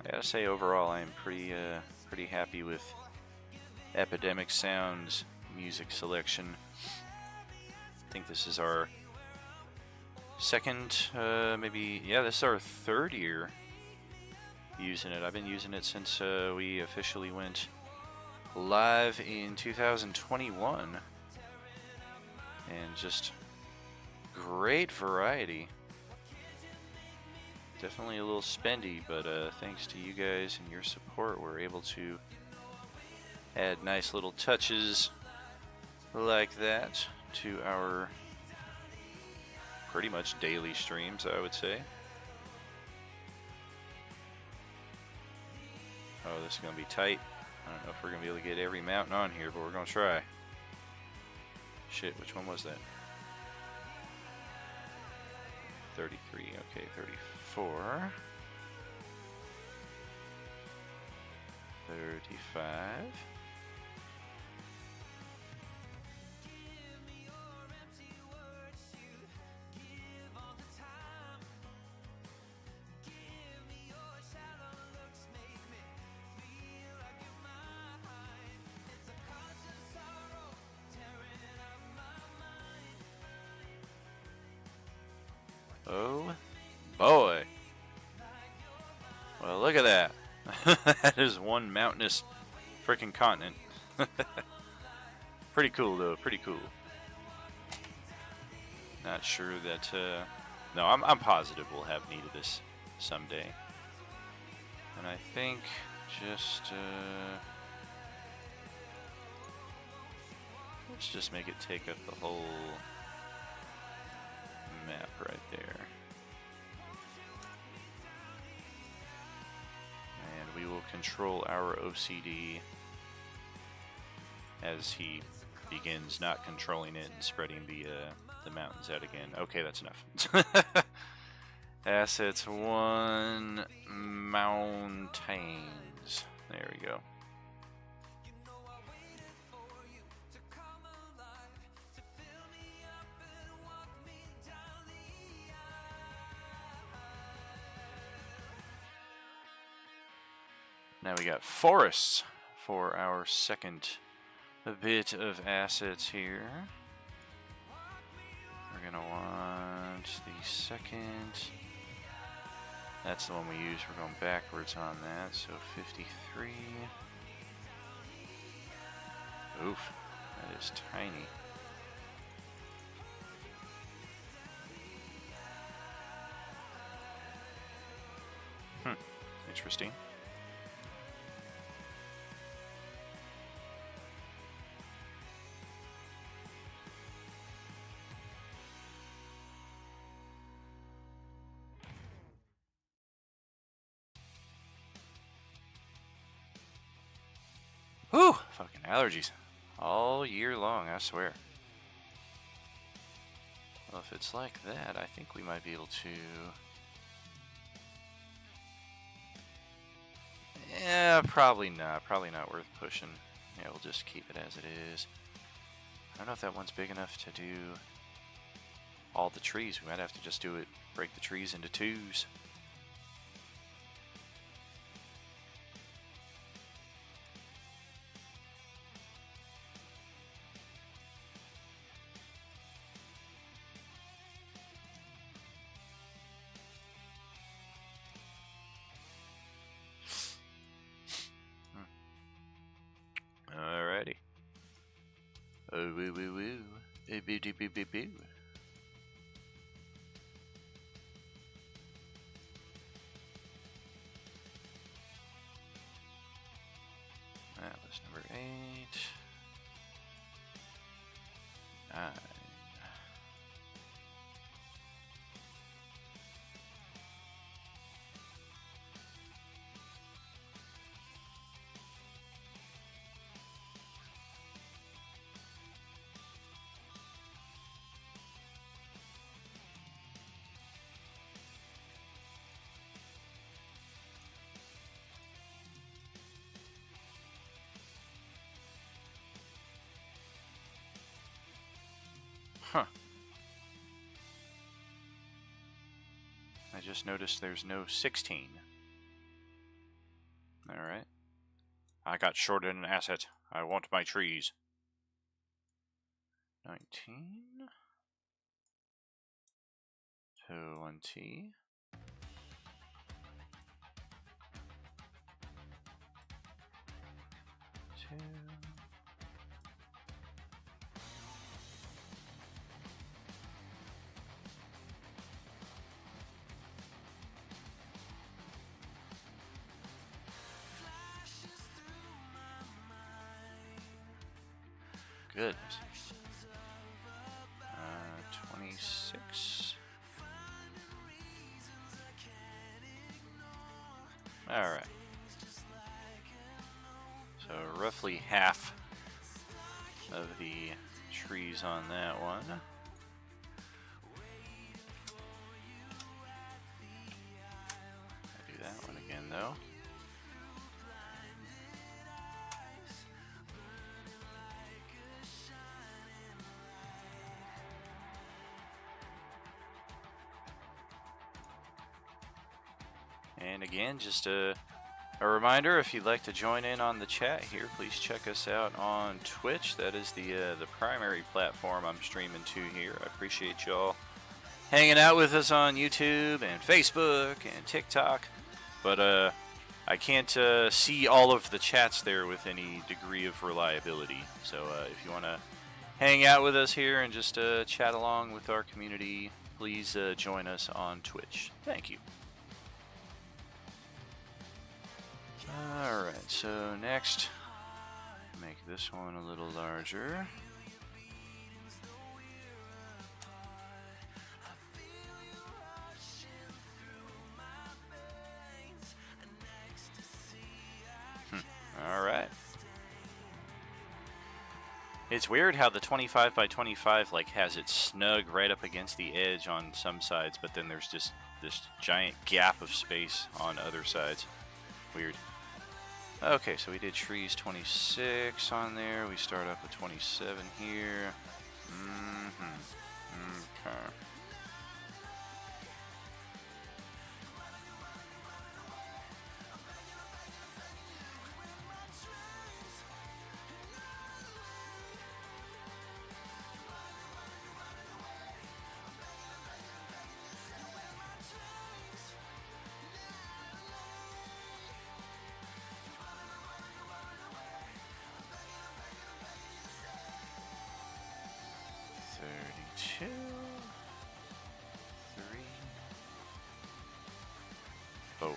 I gotta say, overall, I'm pretty happy with Epidemic Sound's music selection. I think this is our second, maybe, yeah, this is our 3rd year using it. I've been using it since we officially went live in 2021. And just great variety. Definitely a little spendy, but thanks to you guys and your support, we're able to add nice little touches like that to our pretty much daily streams, I would say. Oh, this is going to be tight. I don't know if we're going to be able to get every mountain on here, but we're going to try. Shit, which one was that? 33, okay, 34. 35. Look at that. That is one mountainous freaking continent. Pretty cool, though. Pretty cool. Not sure that... no, I'm positive we'll have need of this someday. And I think just... let's just make it take up the whole map right there. And we will control our OCD as he begins not controlling it and spreading the mountains out again. Okay, that's enough. Assets 1, mountains. There we go. Now we got forests for our second bit of assets here. We're gonna want the second. That's the one we use. We're going backwards on that. So 53. Oof, that is tiny. Interesting. Whew, fucking allergies. All year long, I swear. Well, if it's like that, I think we might be able to... Yeah, probably not. Probably not worth pushing. Yeah, we'll just keep it as it is. I don't know if that one's big enough to do all the trees. We might have to just do it, break the trees into twos. Alrighty. Oh, woo, woo, woo. Boo, doo, boo, boo, boo. That was number 8. 9. Huh. I just noticed there's no 16. Alright. I got shorted an asset. I want my trees. 19. 20. 2. Goodness. 26. Alright. So roughly half of the trees on that one. I'll do that one again though. And again, just a reminder, if you'd like to join in on the chat here, please check us out on Twitch. That is the primary platform I'm streaming to here. I appreciate y'all hanging out with us on YouTube and Facebook and TikTok. But I can't see all of the chats there with any degree of reliability. So if you want to hang out with us here and just chat along with our community, please join us on Twitch. Thank you. Alright, so next, make this one a little larger. Alright. It's weird how the 25 by 25 like has it snug right up against the edge on some sides, but then there's just this giant gap of space on other sides. Weird. Okay, so we did trees 26 on there. We start up with 27 here. Okay. Two, 3, 4.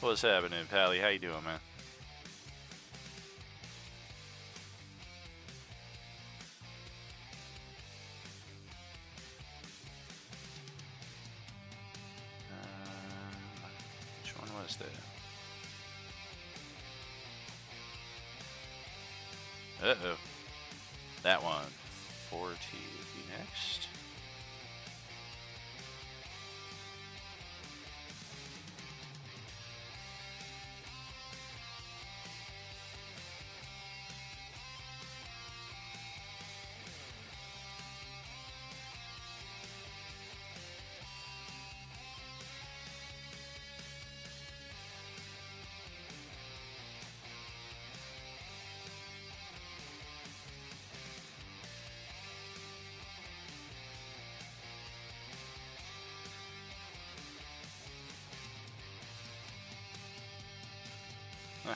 What's happening, Pally? How you doing, man? Uh-oh. That one. 40 would be next.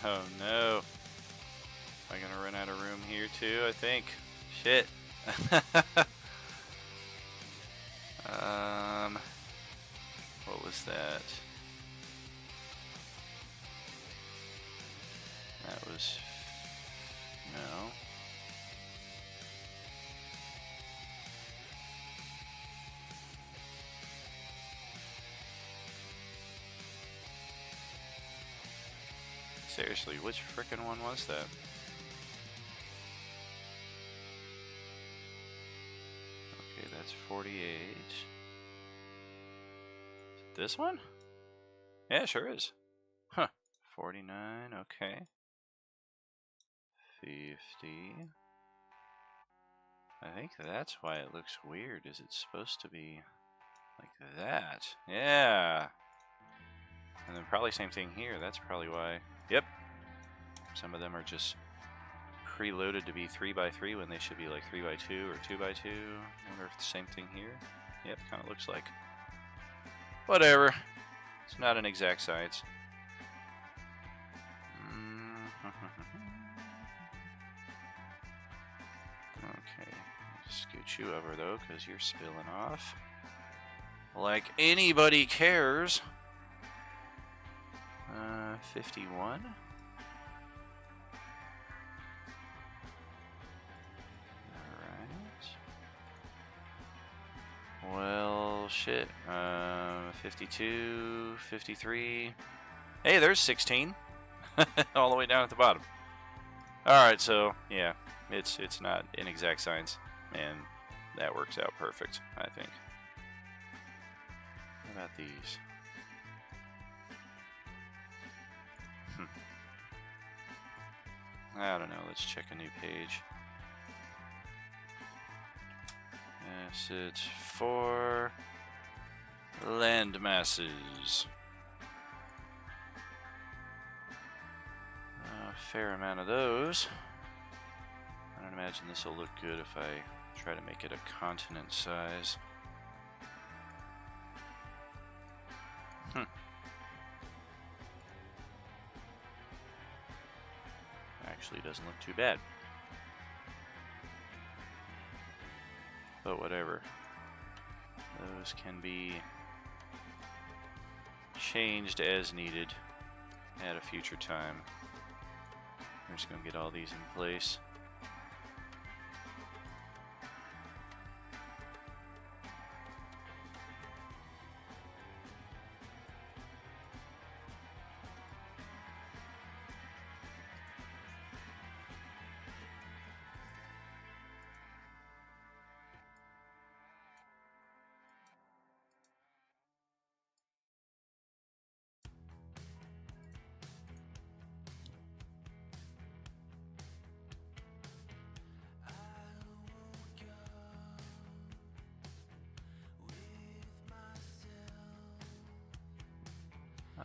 Oh no. Am I gonna run out of room here too, I think? Shit. What was that? That was... no. Seriously, which frickin' one was that? Okay, that's 48. This one? Yeah, it sure is. Huh. 49, okay. 50. I think that's why it looks weird, is it's supposed to be like that. Yeah. And then probably same thing here, that's probably why. Yep. Some of them are just preloaded to be 3x3 when they should be like 3x2 or 2x2. I wonder if the same thing here. Yep, kind of looks like. Whatever. It's not an exact science. Okay, scoot you over though, because you're spilling off. Like anybody cares. 51. Alright. Well, shit. 52, 53. Hey, there's 16. All the way down at the bottom. Alright, so, yeah. It's not an exact science. And that works out perfect, I think. What about these? I don't know, let's check a new page. Yes, it's for land masses. fair amount of those. I don't imagine this will look good if I try to make it a continent size. Actually doesn't look too bad. But whatever. Those can be changed as needed at a future time. I'm just going to get all these in place.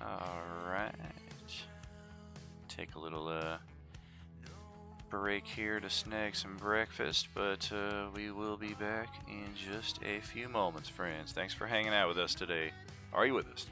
Alright. Take a little break here to snag some breakfast, but we will be back in just a few moments, friends. Thanks for hanging out with us today. Are you with us?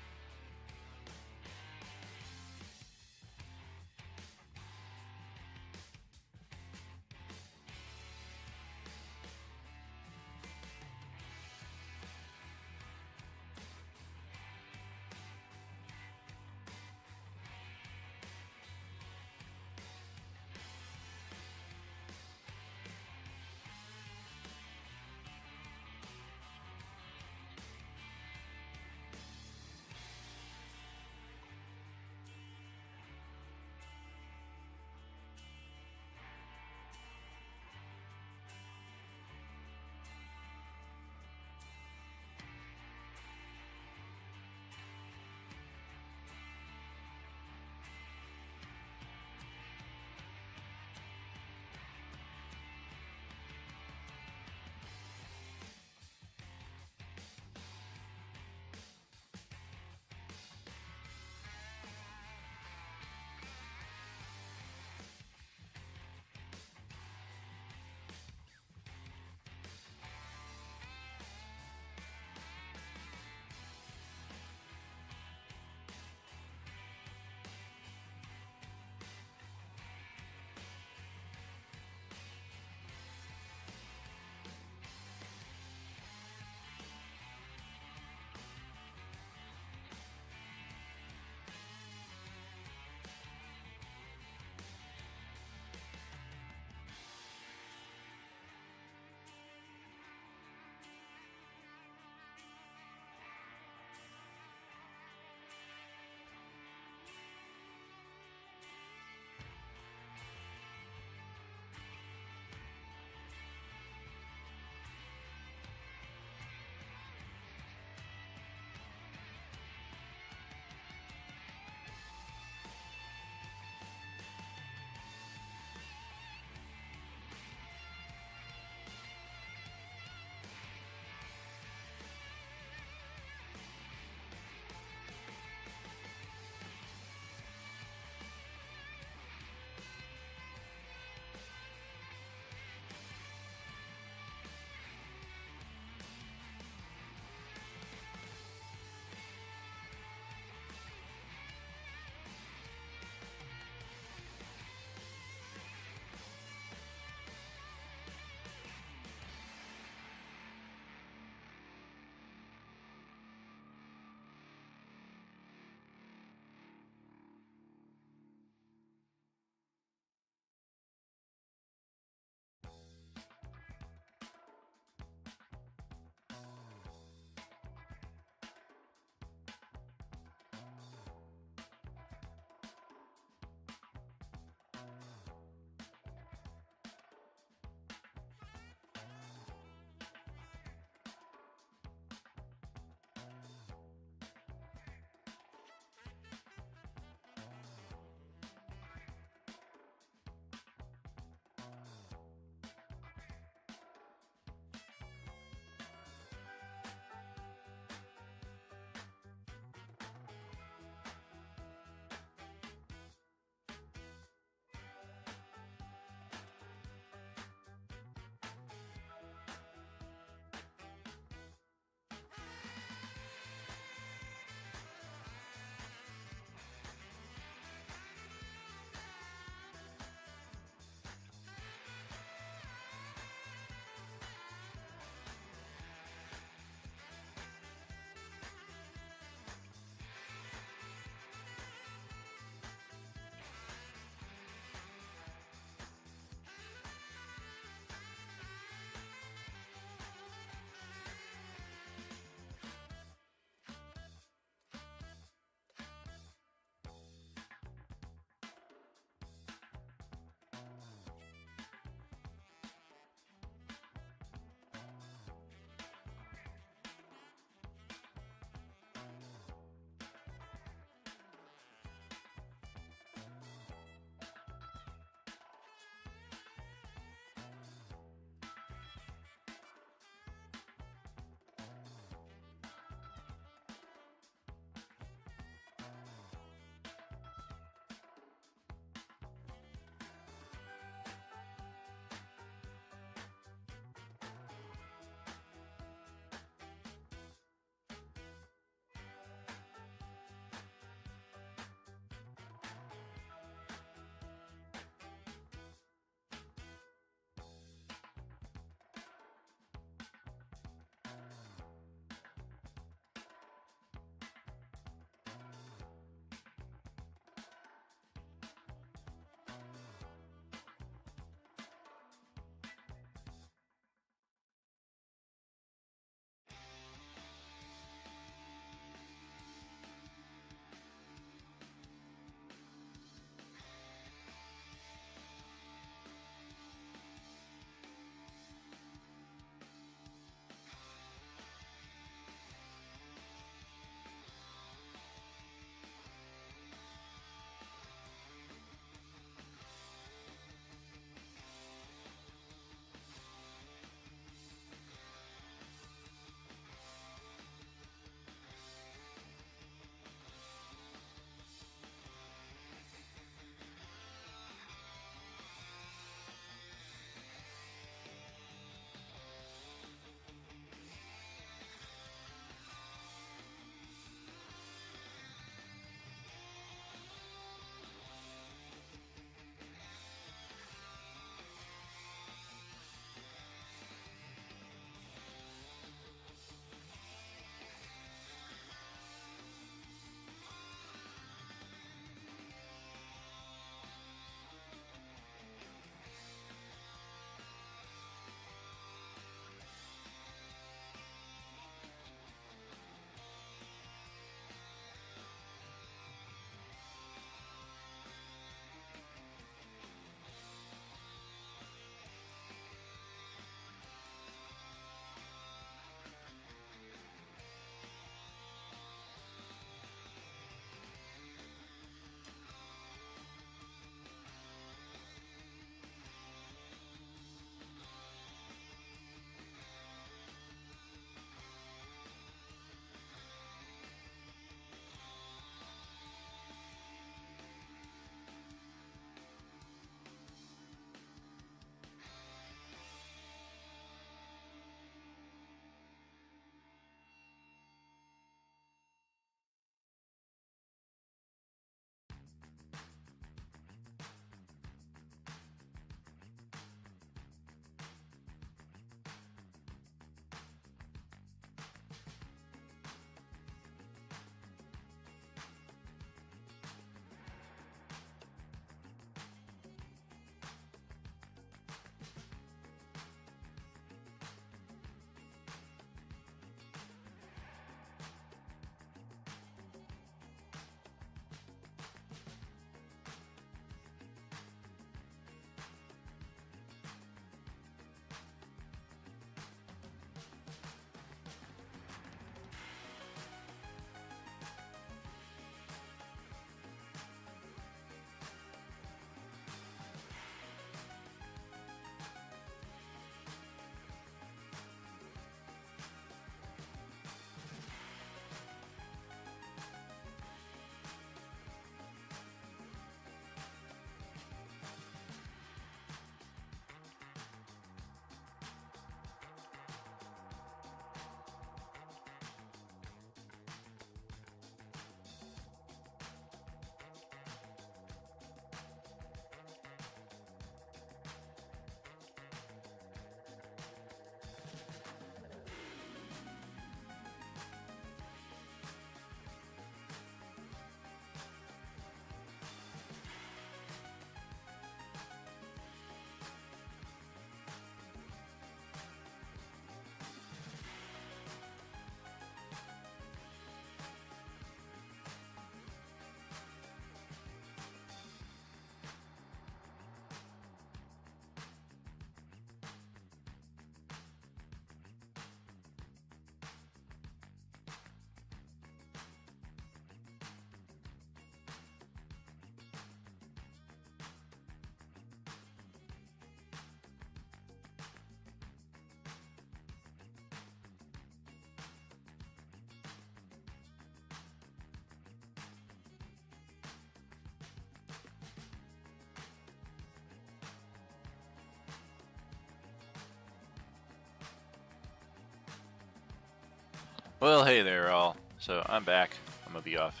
Well, hey there, all. So I'm back. I'm gonna be off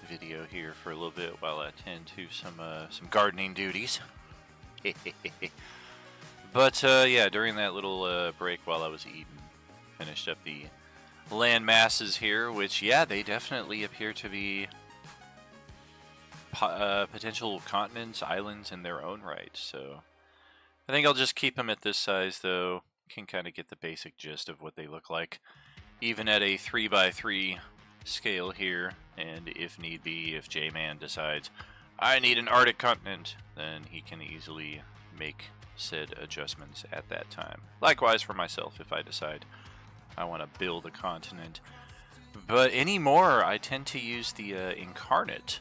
video here for a little bit while I attend to some gardening duties. But yeah, during that little break while I was eating, finished up the land masses here, which yeah, they definitely appear to be potential continents, islands in their own right. So I think I'll just keep them at this size, though. Can kind of get the basic gist of what they look like, even at a 3x3 scale here. And if need be, if J-Man decides I need an Arctic continent, then he can easily make said adjustments at that time. Likewise for myself, if I decide I want to build a continent. But anymore, I tend to use the Inkarnate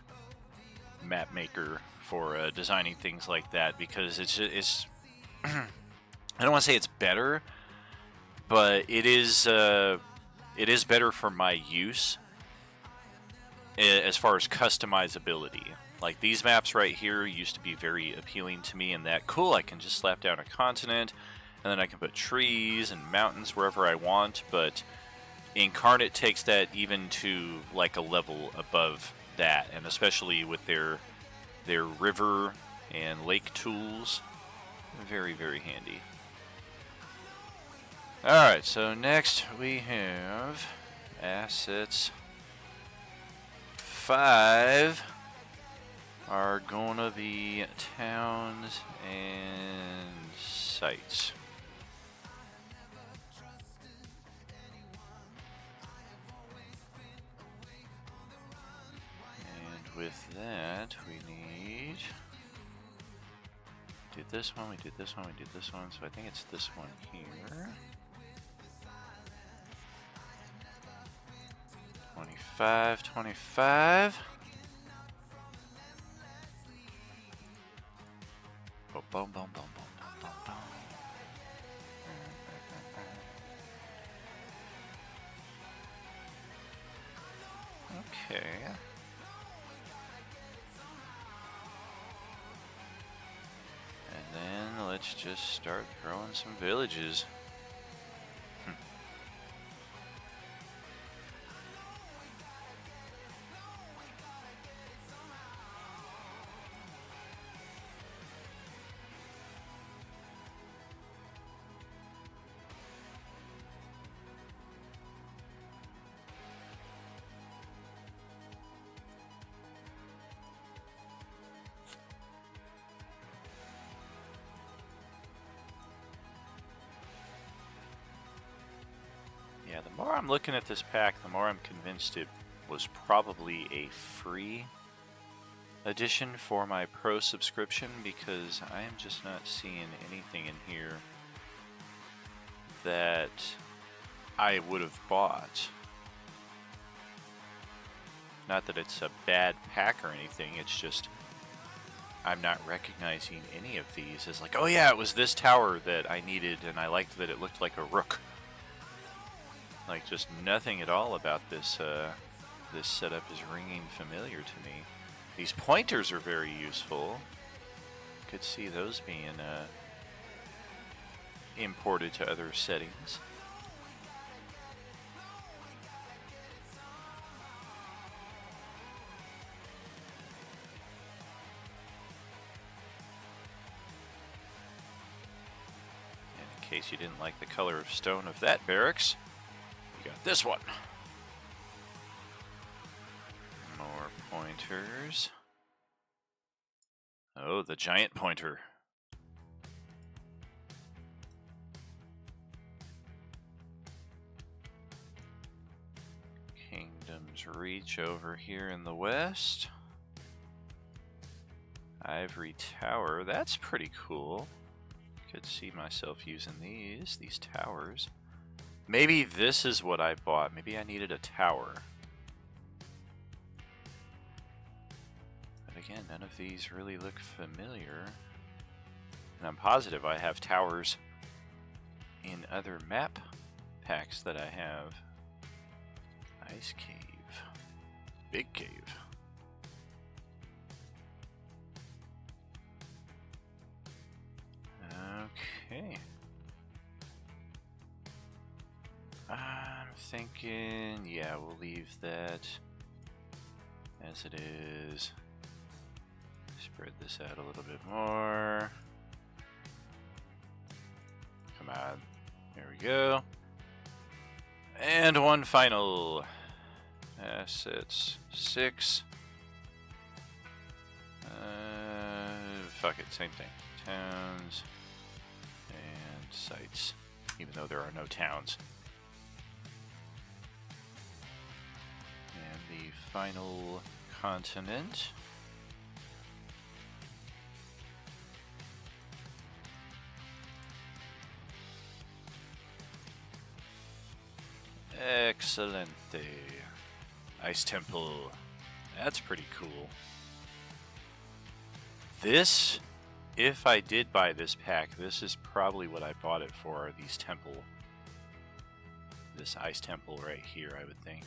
map maker for designing things like that, because it's I don't want to say it's better, but it is better for my use as far as customizability. Like these maps right here used to be very appealing to me in that, cool, I can just slap down a continent and then I can put trees and mountains wherever I want, but Inkarnate takes that even to like a level above that, and especially with their river and lake tools, very, very handy. Alright, so next we have assets 5 are gonna be towns and sites. And with that, we need... did this one, we did this one, we did this one, so I think it's this one here. 25, 25. Boom, boom, boom, boom, boom, boom, boom. Okay. And then let's just start throwing some villages. Yeah, the more I'm looking at this pack, the more I'm convinced it was probably a free addition for my pro subscription, because I am just not seeing anything in here that I would have bought. Not that it's a bad pack or anything, it's just I'm not recognizing any of these as like, oh yeah, it was this tower that I needed and I liked that it looked like a rook. Like, just nothing at all about this this setup is ringing familiar to me. These pointers are very useful. Could see those being imported to other settings. And in case you didn't like the color of stone of that barracks, you got this one. More pointers. Oh, the giant pointer. Kingdom's Reach over here in the west. Ivory Tower, that's pretty cool. Could see myself using these towers. Maybe this is what I bought. Maybe I needed a tower. But again, none of these really look familiar. And I'm positive I have towers in other map packs that I have. Ice Cave. Big Cave. Okay. I'm thinking, yeah, we'll leave that as it is. Spread this out a little bit more. Come on. There we go. And one final. Assets 6. Fuck it, same thing. Towns and sites, even though there are no towns. And the final continent. Excelente. Ice Temple. That's pretty cool. This, if I did buy this pack, this is probably what I bought it for, these temple. This Ice Temple right here, I would think.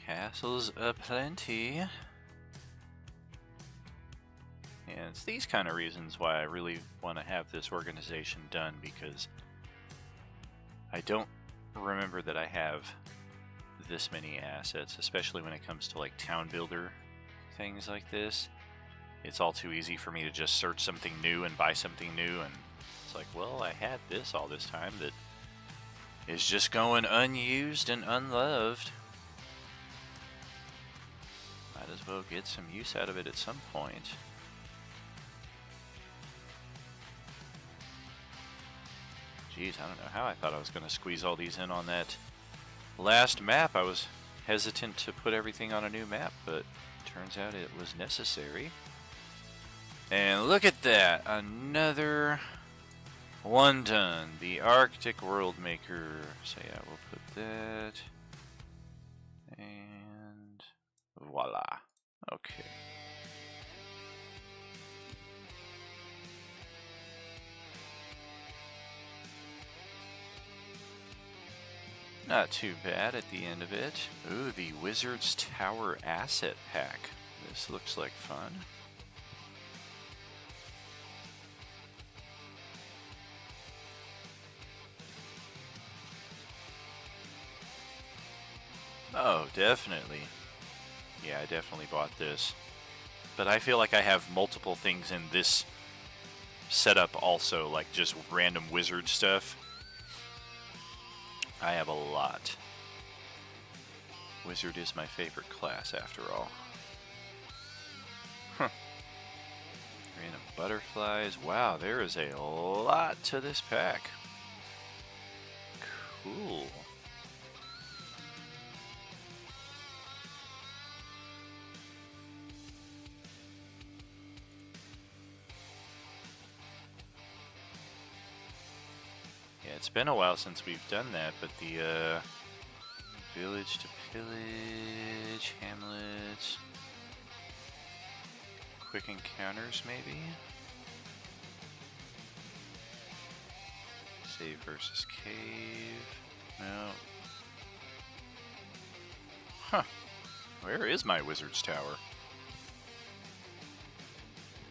Castles aplenty. And it's these kind of reasons why I really want to have this organization done, because I don't remember that I have this many assets, especially when it comes to like town builder things like this. It's all too easy for me to just search something new and buy something new, and it's like, well, I had this all this time that is just going unused and unloved. Might as well get some use out of it at some point. Jeez, I don't know how I thought I was going to squeeze all these in on that last map. I was hesitant to put everything on a new map, but turns out it was necessary. And look at that! Another one done. The Arctic World Maker. So yeah, we'll put that. And voila. Okay. Not too bad at the end of it. Ooh, the Wizard's Tower Asset Pack. This looks like fun. Oh, definitely. Yeah, I definitely bought this. But I feel like I have multiple things in this setup also, like just random wizard stuff. I have a lot. Wizard is my favorite class, after all. Huh. Random butterflies. Wow, there is a lot to this pack. Cool. It's been a while since we've done that, but the village to pillage, hamlets, quick encounters maybe? Save versus cave, no. Huh, where is my wizard's tower?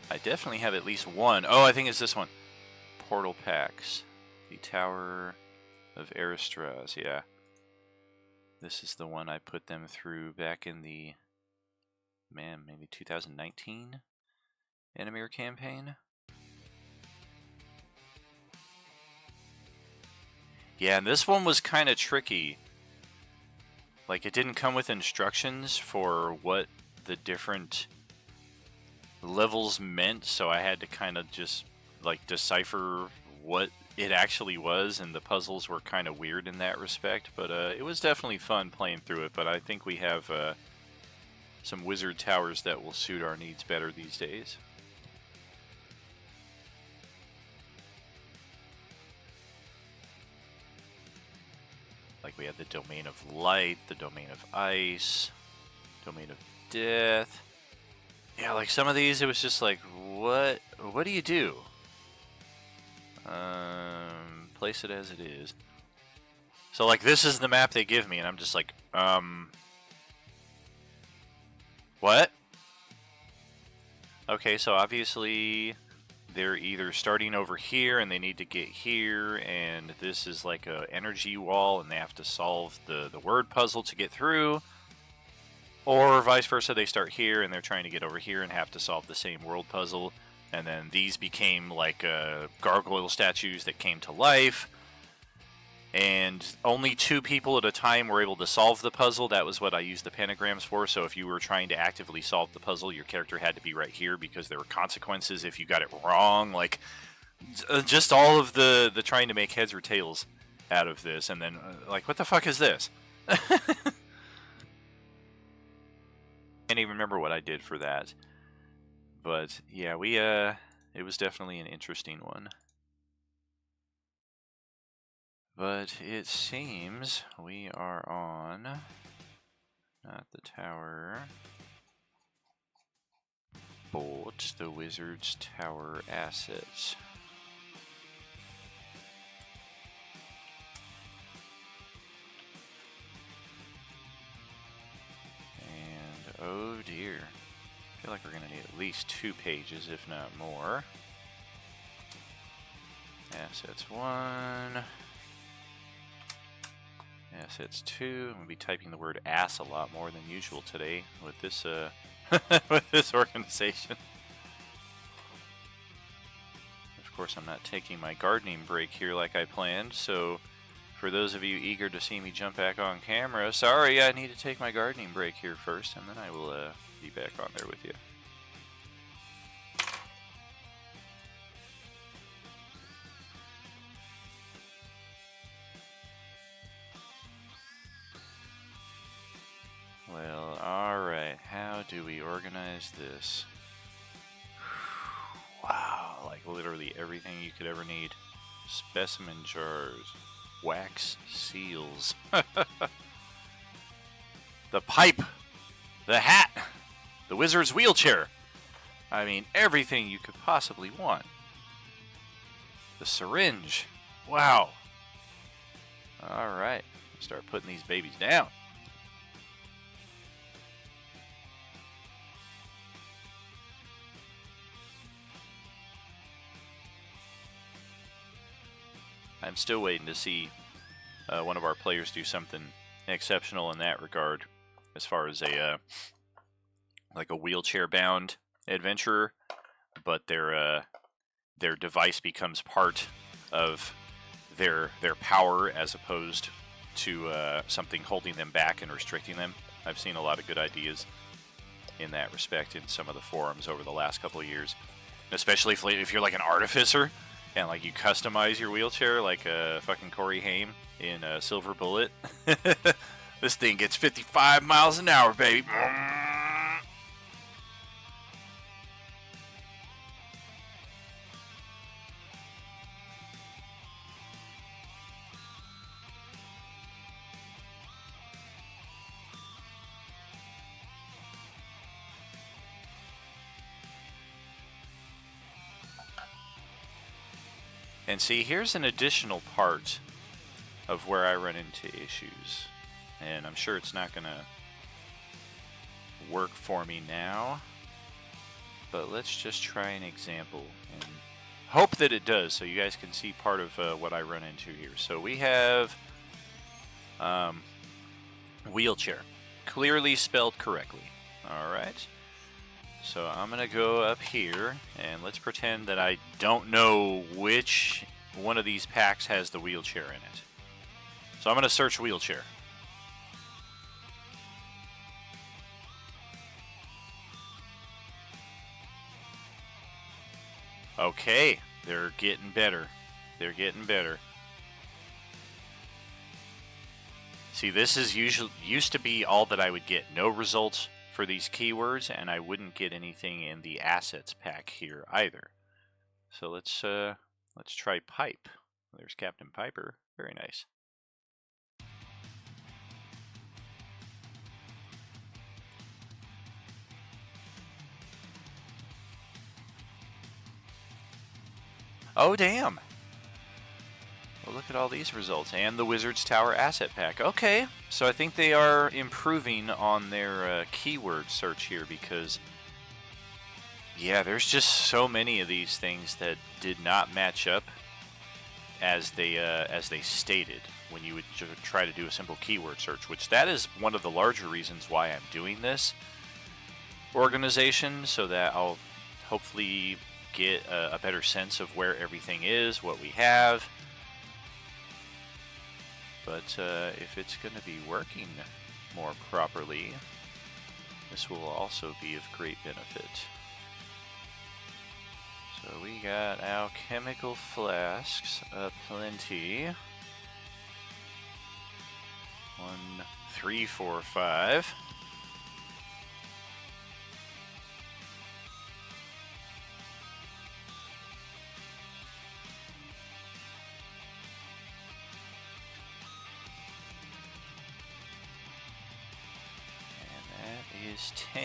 I definitely have at least one. Oh, I think it's this one. Portal packs. The Tower of Aristraz, yeah. This is the one I put them through back in the, man, maybe 2019 Enemir campaign. Yeah, and this one was kind of tricky. Like, it didn't come with instructions for what the different levels meant, so I had to kind of just, like, decipher what it actually was, and the puzzles were kind of weird in that respect, but it was definitely fun playing through it. But I think we have some wizard towers that will suit our needs better these days. Like we have the Domain of Light, the Domain of Ice, Domain of Death. Yeah, like some of these, it was just like, what do you do? Place it as it is. So like this is the map they give me, and I'm just like, what? Okay, so obviously they're either starting over here and they need to get here, and this is like a energy wall and they have to solve the word puzzle to get through, or vice versa, they start here and they're trying to get over here and have to solve the same world puzzle, and then these became like gargoyle statues that came to life, and only 2 people at a time were able to solve the puzzle. That was what I used the pentagrams for. So if you were trying to actively solve the puzzle, your character had to be right here because there were consequences if you got it wrong. Like, just all of the trying to make heads or tails out of this, and then like, what the fuck is this? Can't even remember what I did for that. But yeah, it was definitely an interesting one. But it seems we are on, not the tower, but the Wizard's Tower assets. And oh dear, I feel like we're going to need at least 2 pages, if not more. Assets 1. Assets 2. I'm going to be typing the word ass a lot more than usual today with this with this organization. Of course, I'm not taking my gardening break here like I planned, so for those of you eager to see me jump back on camera, sorry, I need to take my gardening break here first, and then I will be back on there with you. Well, alright, how do we organize this? Wow, like literally everything you could ever need. Specimen jars, wax seals, the pipe, the hat, the wizard's wheelchair. I mean, everything you could possibly want. The syringe. Wow. Alright, start putting these babies down. I'm still waiting to see one of our players do something exceptional in that regard, as far as a like a wheelchair-bound adventurer, but their device becomes part of their power as opposed to something holding them back and restricting them. I've seen a lot of good ideas in that respect in some of the forums over the last couple of years, especially if you're like an artificer. And like you customize your wheelchair like fucking Corey Haim in Silver Bullet. This thing gets 55 miles an hour, baby. And see, here's an additional part of where I run into issues. And I'm sure it's not going to work for me now. But let's just try an example and hope that it does so you guys can see part of what I run into here. So we have wheelchair. Clearly spelled correctly. Alright. So I'm going to go up here, and let's pretend that I don't know which one of these packs has the wheelchair in it. So I'm going to search wheelchair. Okay, they're getting better. They're getting better. See, this is used to be all that I would get. No results for these keywords, and I wouldn't get anything in the assets pack here either. So let's try pipe. There's Captain Piper. Very nice. Oh damn! Well, look at all these results. And the Wizard's Tower asset pack. Okay, so I think they are improving on their keyword search here, because Yeah, there's just so many of these things that did not match up as they stated when you would try to do a simple keyword search, which that is one of the larger reasons why I'm doing this organization, so that I'll hopefully get a better sense of where everything is, what we have. But if it's going to be working more properly, this will also be of great benefit. So we got alchemical flasks aplenty. 1, 3, 4, 5. And that is 10.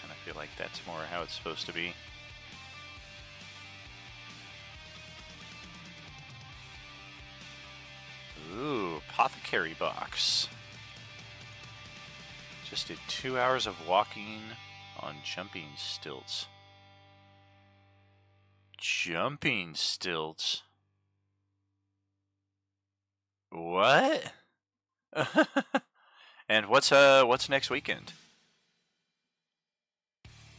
I feel like that's more how it's supposed to be. Ooh, apothecary box. Just did 2 hours of walking on jumping stilts. Jumping stilts? What? And what's next weekend?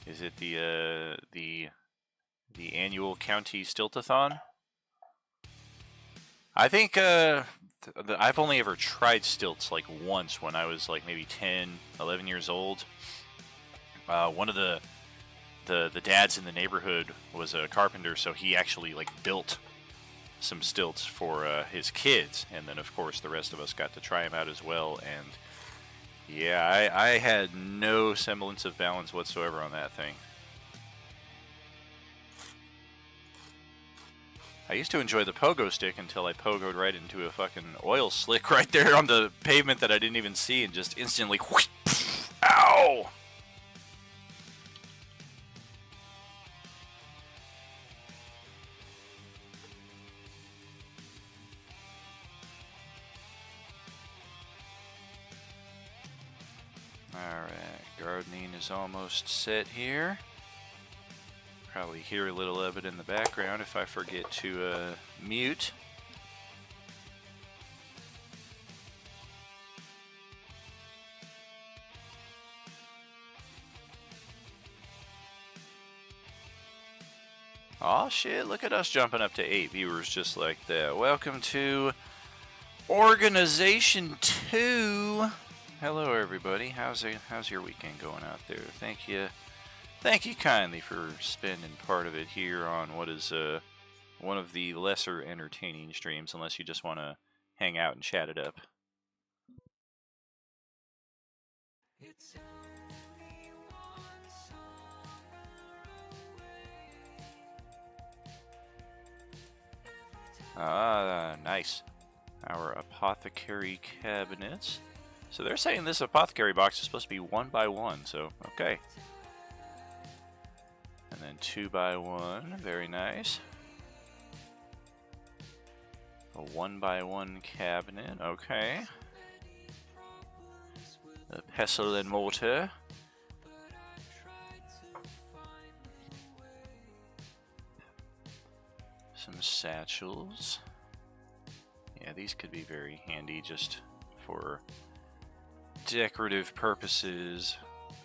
Is it the annual county stiltathon? I think I've only ever tried stilts like once when I was like maybe 10, 11 years old. One of the dads in the neighborhood was a carpenter, so he actually like built some stilts for his kids, and then of course the rest of us got to try them out as well. And yeah, I had no semblance of balance whatsoever on that thing. I used to enjoy the pogo stick until I pogoed right into a fucking oil slick right there on the pavement that I didn't even see, and just instantly whoosh, poof, ow! Alright, gardening is almost set here. Probably hear a little of it in the background if I forget to mute. Aw shit, look at us jumping up to 8 viewers just like that. Welcome to Organization 2. Hello everybody, how's your weekend going out there? Thank you kindly for spending part of it here on what is one of the lesser entertaining streams, unless you just want to hang out and chat it up. Ah, nice. Our apothecary cabinets. So they're saying this apothecary box is supposed to be 1 by 1, so okay. And then 2 by 1, very nice. A 1 by 1 cabinet, okay. A pestle and mortar. Some satchels. Yeah, these could be very handy just for decorative purposes.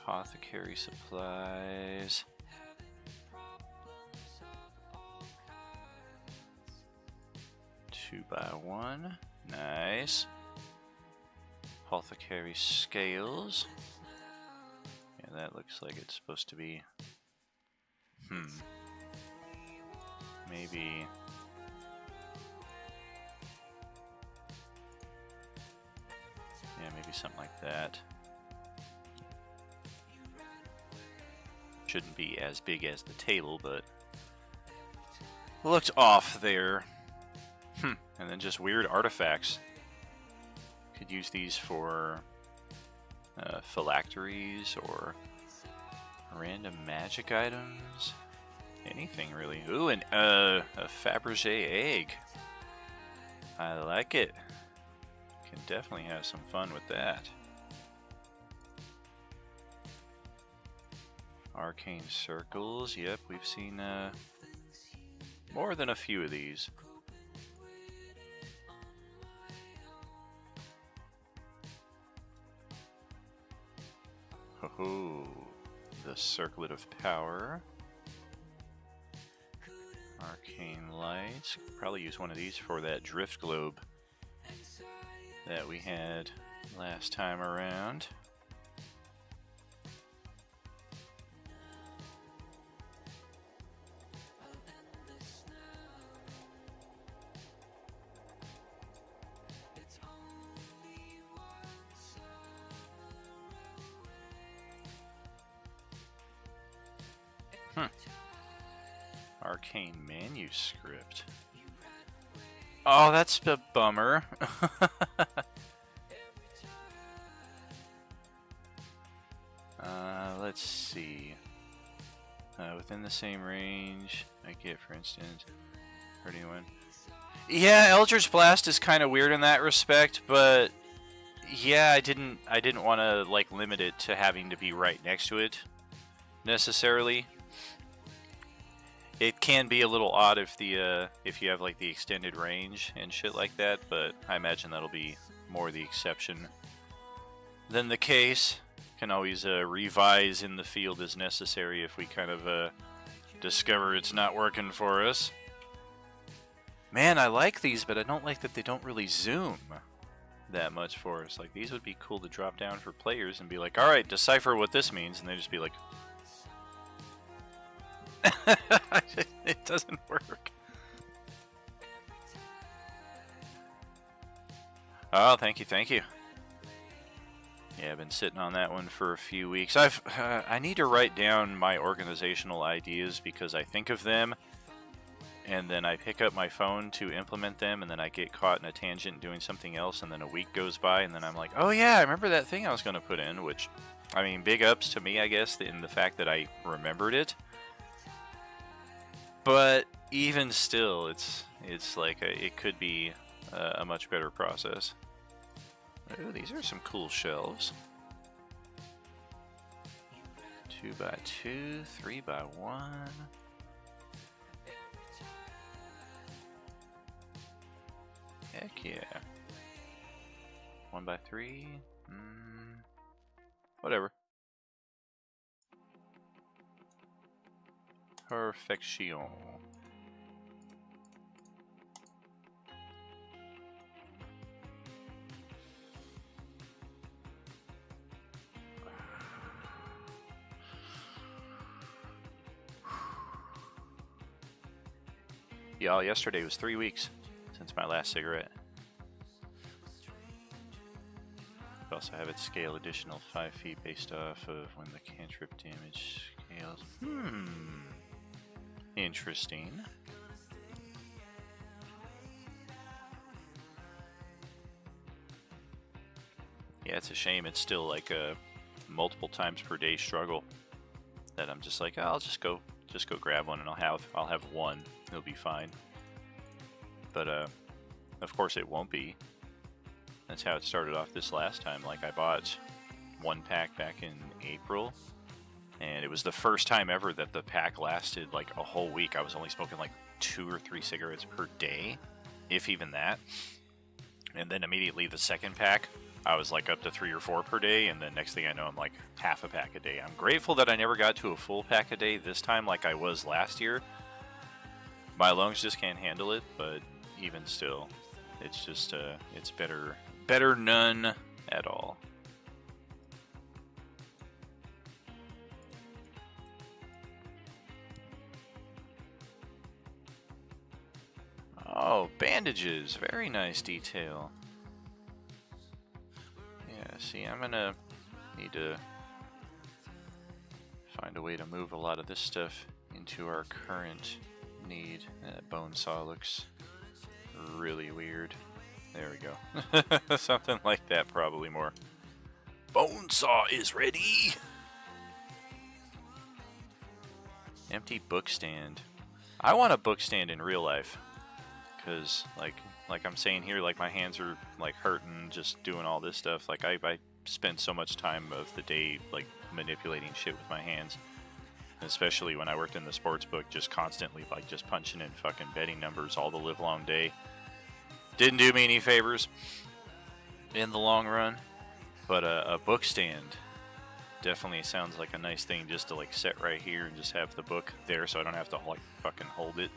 Apothecary supplies. Two by 1, nice. Apothecary scales. Yeah, that looks like it's supposed to be. Maybe. Yeah, maybe something like that. Shouldn't be as big as the table, but looked off there. And then just weird artifacts. Could use these for phylacteries or random magic items. Anything really. Ooh, and a Fabergé egg. I like it. Can definitely have some fun with that. Arcane circles. Yep, we've seen more than a few of these. Oh, the Circlet of Power. Arcane Lights. Probably use one of these for that Drift Globe that we had last time around. Arcane Manuscript. Oh, that's a bummer. Let's see. Within the same range, I get, for instance, or anyone. Yeah, Eldritch Blast is kind of weird in that respect, but yeah, I didn't want to like limit it to having to be right next to it necessarily. It can be a little odd if you have like the extended range and shit like that, but I imagine that'll be more the exception than the case. Can always revise in the field as necessary if we kind of discover it's not working for us. Man, I like these, but I don't like that they don't really zoom that much for us. Like, these would be cool to drop down for players and be like, alright, decipher what this means, and they just be like... It doesn't work. Oh, thank you, thank you. Yeah, I've been sitting on that one for a few weeks. I need to write down my organizational ideas because I think of them and then I pick up my phone to implement them and then I get caught in a tangent doing something else and then a week goes by and then I'm like, oh yeah, I remember that thing I was going to put in, which, I mean, big ups to me, I guess, in the fact that I remembered it. But even still, it's like it could be a much better process. Oh, these are some cool shelves. 2x2, 3x1. Heck yeah. 1x3. Whatever. Perfection. Y'all, yesterday was 3 weeks since my last cigarette. We also have it scale additional 5 feet based off of when the cantrip damage scales. Interesting. Yeah, it's a shame. It's still like a multiple times per day struggle that I'm just like, oh, I'll just go grab one and I'll have one. It'll be fine. But of course it won't be. That's how it started off this last time. Like, I bought one pack back in April, and it was the first time ever that the pack lasted like a whole week. I was only smoking like 2 or 3 cigarettes per day, if even that. And then immediately the second pack, I was like up to 3 or 4 per day, and then next thing I know, I'm like half a pack a day. I'm grateful that I never got to a full pack a day this time like I was last year. My lungs just can't handle it, but even still, it's just it's better none at all. Oh, bandages. Very nice detail. Yeah, see, I'm gonna need to find a way to move a lot of this stuff into our current need. That bone saw looks really weird. There we go. Something like that, probably more Bone saw is ready. Empty book stand. I want a book stand in real life, because like I'm saying here, like my hands are like hurting just doing all this stuff. Like I spend so much time of the day like manipulating shit with my hands, especially when I worked in the sports book, just constantly like just punching in fucking betting numbers all the live long day. Didn't do me any favors in the long run, but a book stand definitely sounds like a nice thing just to like set right here and just have the book there so I don't have to like fucking hold it.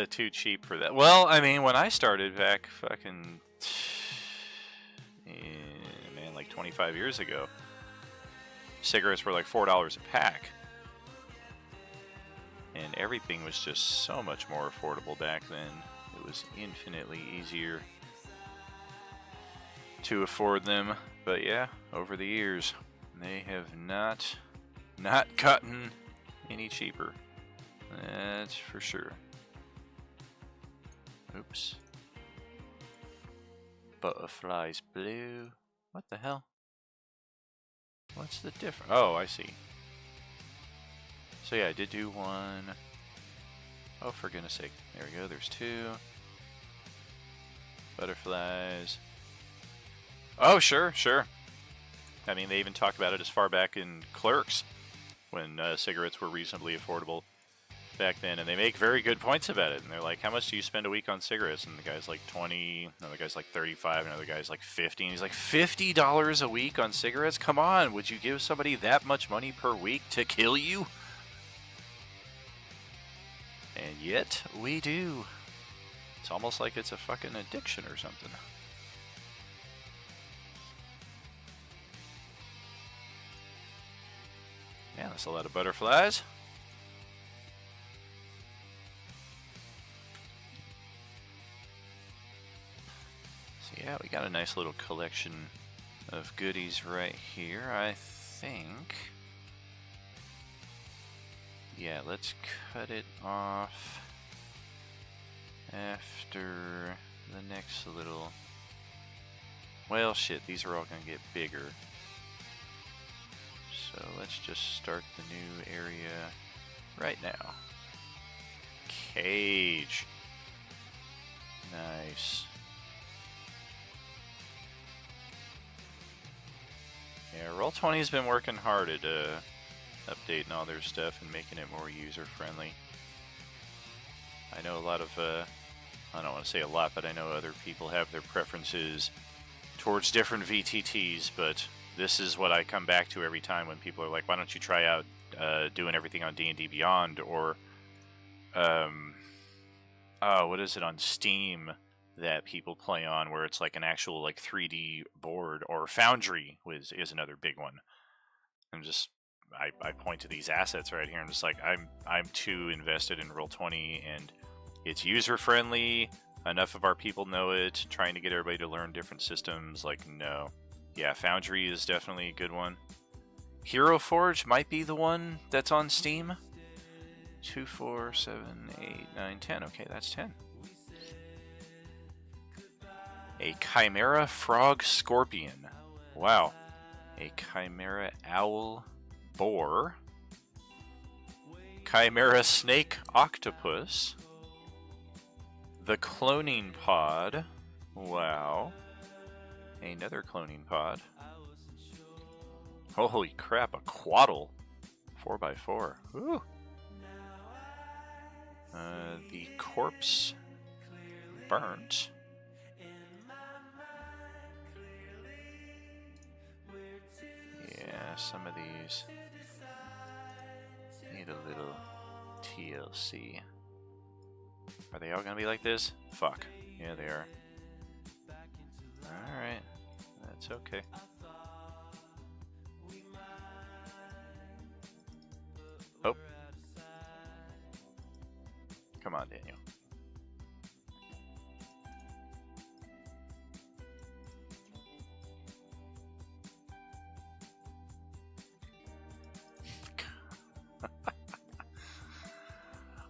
Too cheap for that. Well, I mean, when I started back fucking man, like 25 years ago, cigarettes were like $4 a pack. And everything was just so much more affordable back then. It was infinitely easier to afford them. But yeah, over the years, they have not gotten any cheaper. That's for sure. Oops. Butterflies blue. What the hell? What's the difference? Oh, I see. So yeah, I did do one. Oh, for goodness sake. There we go. There's two. Butterflies. Oh, sure, sure. I mean, they even talked about it as far back in Clerks, when cigarettes were reasonably affordable back then, and they make very good points about it. And they're like, how much do you spend a week on cigarettes? And the guy's like 20, another guy's like 35, another guy's like 50. And he's like, $50 a week on cigarettes? Come on, would you give somebody that much money per week to kill you? And yet, we do. It's almost like it's a fucking addiction or something. Yeah, that's a lot of butterflies. So yeah, we got a nice little collection of goodies right here, I think. Yeah, let's cut it off after the next little... Well, shit, these are all going to get bigger. So let's just start the new area right now. Cage. Nice. Yeah, Roll20 has been working hard at updating all their stuff and making it more user-friendly. I know a lot of, I don't want to say a lot, but I know other people have their preferences towards different VTTs, but this is what I come back to every time when people are like, why don't you try out doing everything on D&D Beyond, or, oh, what is it on Steam that people play on where it's like an actual like 3D board, or Foundry is another big one. I'm just... I point to these assets right here and just like I'm too invested in Roll20, and it's user friendly. Enough of our people know it. Trying to get everybody to learn different systems, like, no. Yeah, Foundry is definitely a good one. Hero Forge might be the one that's on Steam. 2, 4, 7, 8, 9, 10. Okay, that's 10. A Chimera Frog Scorpion. Wow. A Chimera Owl Boar, Chimera Snake Octopus, the Cloning Pod, wow, another Cloning Pod, holy crap, a Quaddle, 4x4, woo, the Corpse Burnt, yeah, some of these need a little TLC. Are they all gonna be like this? Fuck. Yeah, they are. Alright. That's okay. Oh. Come on, Daniel.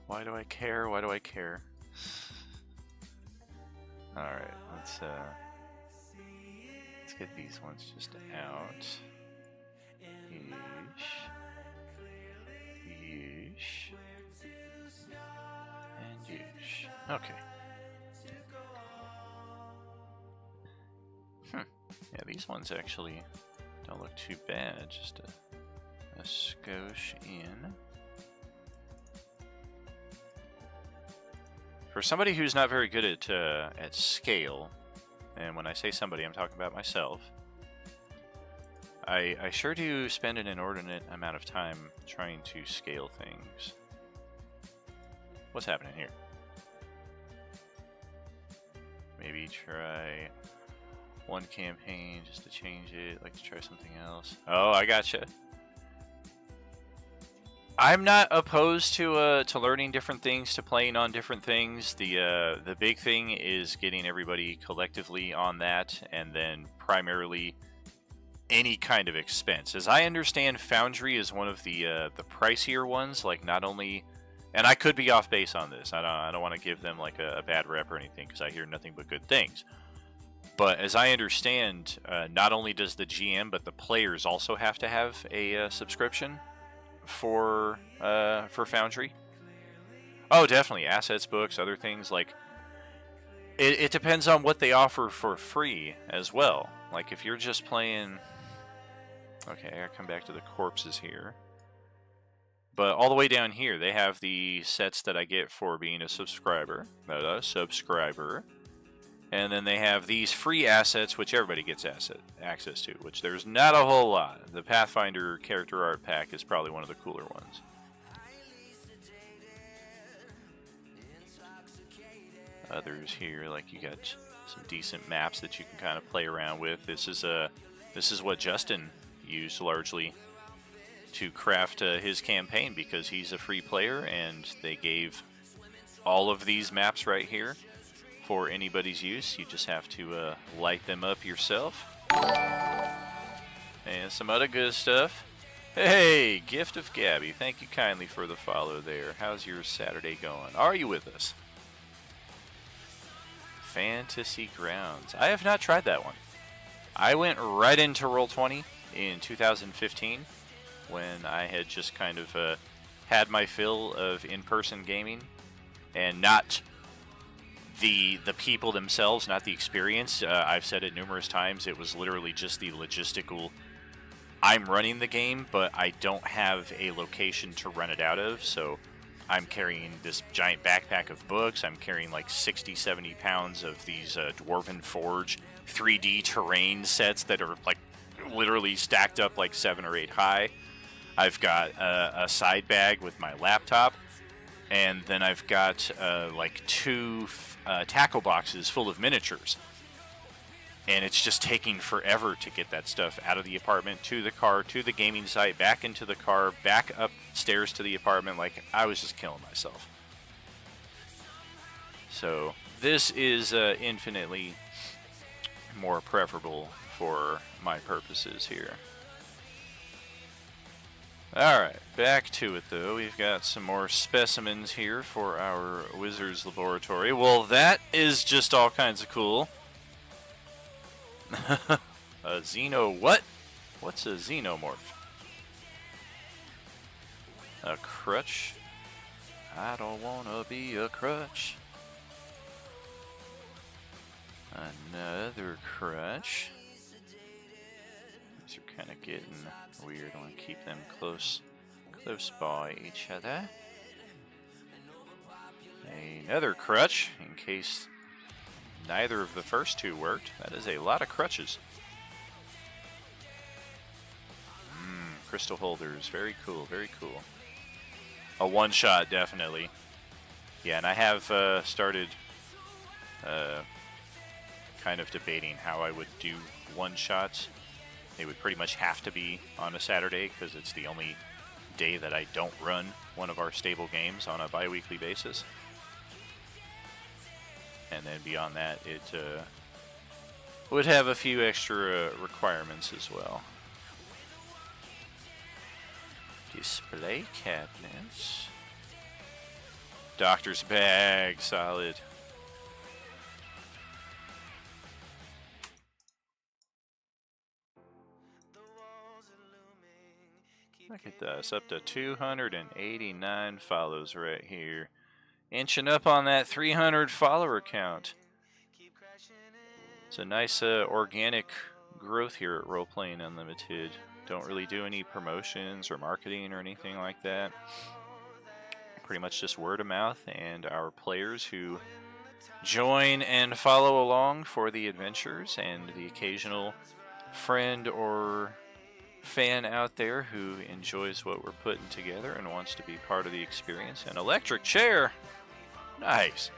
Why do I care? Why do I care? Alright, let's get these ones just out. Yeesh. Yeesh. And yeesh. Okay. Yeah, these ones actually don't look too bad. Just a skosh in. For somebody who's not very good at scale, and when I say somebody, I'm talking about myself, I sure do spend an inordinate amount of time trying to scale things. What's happening here? Maybe try one campaign just to change it. Like to try something else. Oh, I gotcha. I'm not opposed to learning different things, to playing on different things. The big thing is getting everybody collectively on that, and then primarily any kind of expense. As I understand, Foundry is one of the pricier ones. Like, not only, and I could be off base on this. I don't want to give them like a bad rep or anything, because I hear nothing but good things. But as I understand, not only does the GM, but the players also have to have a subscription for Foundry. Oh, definitely. Assets, books, other things. Like, it depends on what they offer for free as well. Like, if you're just playing... Okay, I gotta come back to the corpses here. But all the way down here, they have the sets that I get for being a subscriber. And then they have these free assets, which everybody gets access to, which there's not a whole lot. The Pathfinder character art pack is probably one of the cooler ones. Others here, like you got some decent maps that you can kind of play around with. This is what Justin used largely to craft his campaign, because he's a free player, and they gave all of these maps right here for anybody's use. You just have to light them up yourself. And some other good stuff. Hey, Gift of Gabby, thank you kindly for the follow there. How's your Saturday going? Are you with us? Fantasy Grounds. I have not tried that one. I went right into Roll20 in 2015 when I had just kind of had my fill of in-person gaming, and not the people themselves, not the experience. I've said it numerous times, it was literally just the logistical, I'm running the game, but I don't have a location to run it out of, so I'm carrying this giant backpack of books, I'm carrying like 60, 70 pounds of these Dwarven Forge 3D terrain sets that are like literally stacked up like 7 or 8 high. I've got a side bag with my laptop, and then I've got like 2 tackle boxes full of miniatures, and it's just taking forever to get that stuff out of the apartment, to the car, to the gaming site, back into the car, back upstairs to the apartment. Like, I was just killing myself. So this is infinitely more preferable for my purposes here. Alright, back to it though. We've got some more specimens here for our Wizard's Laboratory. Well, that is just all kinds of cool. A Xeno what? What's a Xenomorph? A crutch? I don't wanna be a crutch. Another crutch. These are kind of getting weird. I want to keep them close by each other. Another crutch, in case neither of the first two worked. That is a lot of crutches. Crystal holders, very cool, very cool. A one-shot, definitely. Yeah, and I have started kind of debating how I would do one-shots. They would pretty much have to be on a Saturday, because it's the only day that I don't run one of our stable games on a bi-weekly basis. And then beyond that, it would have a few extra requirements as well. Display cabinets. Doctor's bag, solid. Look at this, up to 289 follows right here. Inching up on that 300 follower count. It's a nice organic growth here at Role Playing Unlimited. Don't really do any promotions or marketing or anything like that. Pretty much just word of mouth and our players who join and follow along for the adventures, and the occasional friend or fan out there who enjoys what we're putting together and wants to be part of the experience. An electric chair! Nice!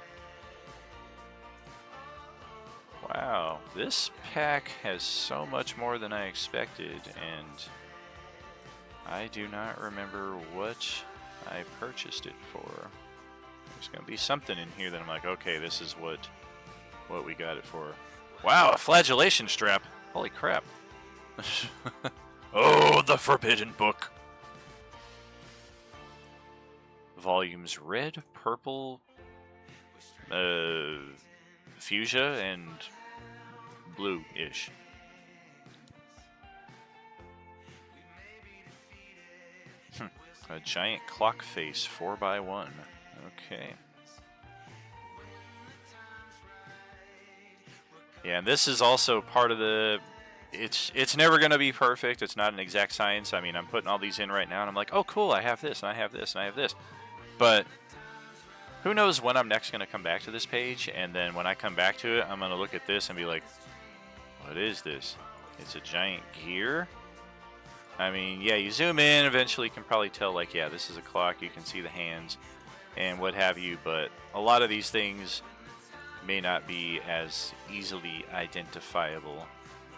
Wow, this pack has so much more than I expected, and I do not remember what I purchased it for. There's going to be something in here that I'm like, okay, this is what we got it for. Wow, a flagellation strap! Holy crap. Oh, the forbidden book! Volumes red, purple, fuchsia, and blue-ish. A giant clock face 4x1. Okay. Yeah, and this is also part of the... It's never going to be perfect. It's not an exact science. I mean, I'm putting all these in right now, and I'm like, oh, cool, I have this, and I have this, and I have this. But who knows when I'm next going to come back to this page, and then when I come back to it, I'm going to look at this and be like, what is this? It's a giant gear? I mean, yeah, you zoom in, eventually you can probably tell, like, yeah, this is a clock, you can see the hands and what have you, but a lot of these things may not be as easily identifiable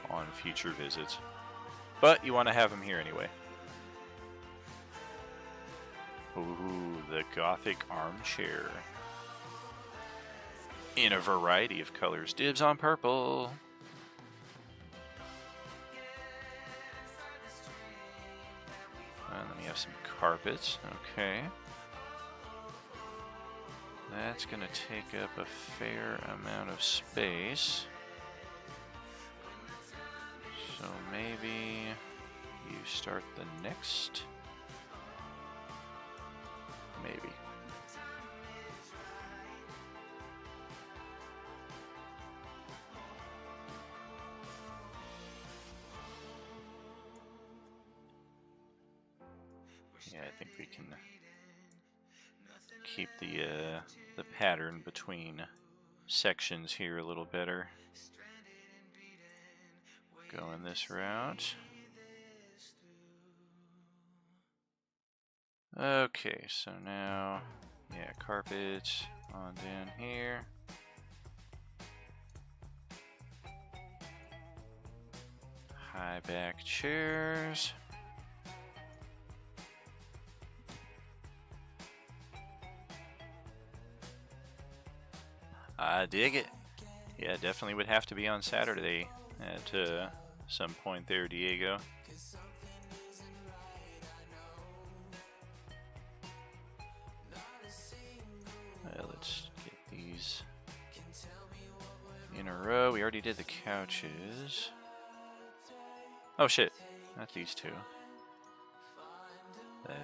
on future visits. But you want to have them here anyway. Ooh, the Gothic armchair. In a variety of colors. Dibs on purple. Let me have some carpets. Okay. That's going to take up a fair amount of space. So maybe you start the next. Maybe. Yeah, I think we can keep the pattern between sections here a little better. Going this route. Okay, so now, yeah, carpet on down here. High back chairs. I dig it. Yeah, definitely would have to be on Saturday at some point there, Diego. Let's get these in a row. We already did the couches. Oh shit, not these two.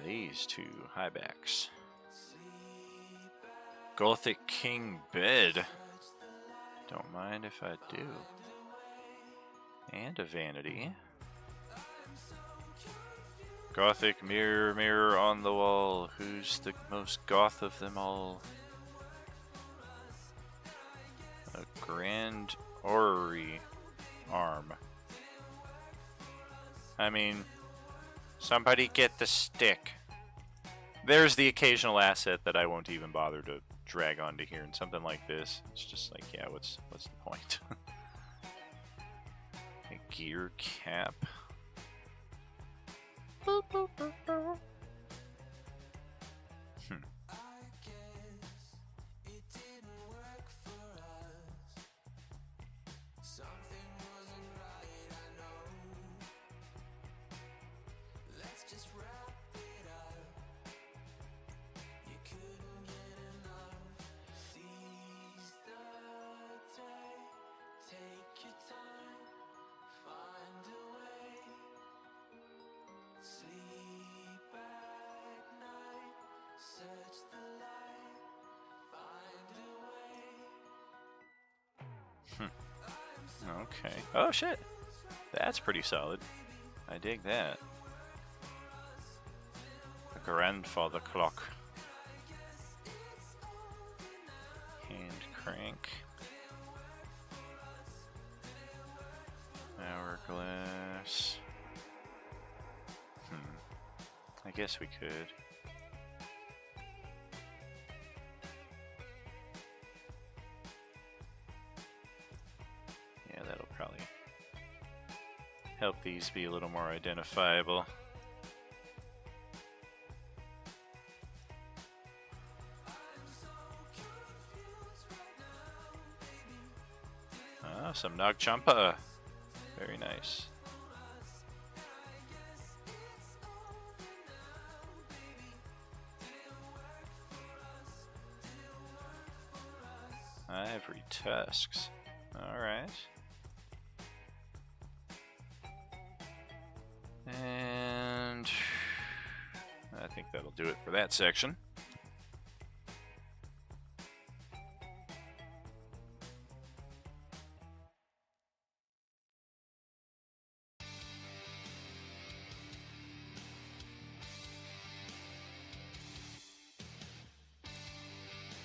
These two high backs. Gothic king bed. Don't mind if I do. And a vanity. Gothic mirror, mirror on the wall. Who's the most goth of them all? A grand orrery arm. I mean, somebody get the stick. There's the occasional asset that I won't even bother to drag onto here, and something like this, it's just like, yeah, what's the point? A gear cap. Boop, boop, boop, boop. Okay. Oh shit. That's pretty solid. I dig that. The grandfather clock. Hand crank. Hourglass. I guess we could. Yeah, that'll probably help these be a little more identifiable. Ah, some Nag Champa. Very nice. Ivory tusks. Alright. And I think that'll do it for that section.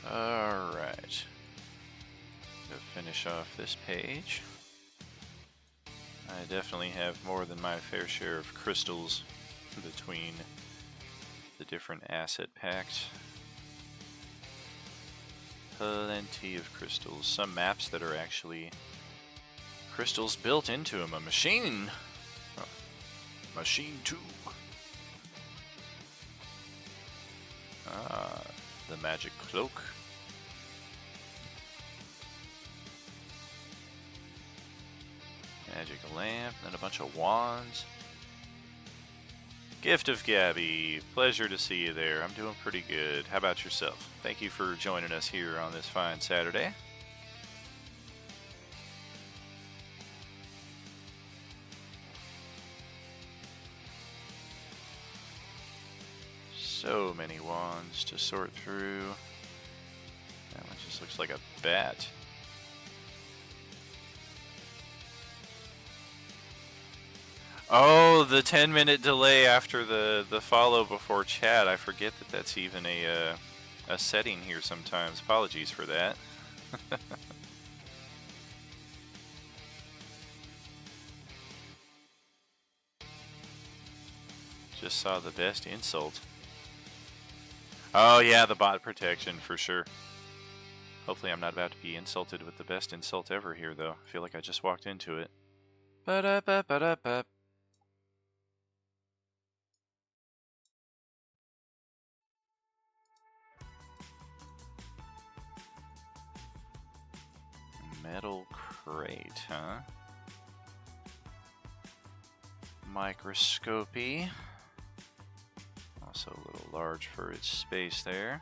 Alright. To finish off this page, I definitely have more than my fair share of crystals between the different asset packs. Plenty of crystals. Some maps that are actually crystals built into them. A machine! Oh, machine 2. Ah, the magic cloak. Magic lamp, and a bunch of wands. Gift of Gabby, pleasure to see you there. I'm doing pretty good. How about yourself? Thank you for joining us here on this fine Saturday. So many wands to sort through. That one just looks like a bat. Oh, the 10-minute delay after the follow before chat. I forget that that's even a setting here sometimes. Apologies for that. Just saw the best insult. Oh yeah, the bot protection for sure. Hopefully I'm not about to be insulted with the best insult ever here though. I feel like I just walked into it. Ba-da-ba-ba-da-ba. Metal crate, huh? Microscopy. Also a little large for its space there.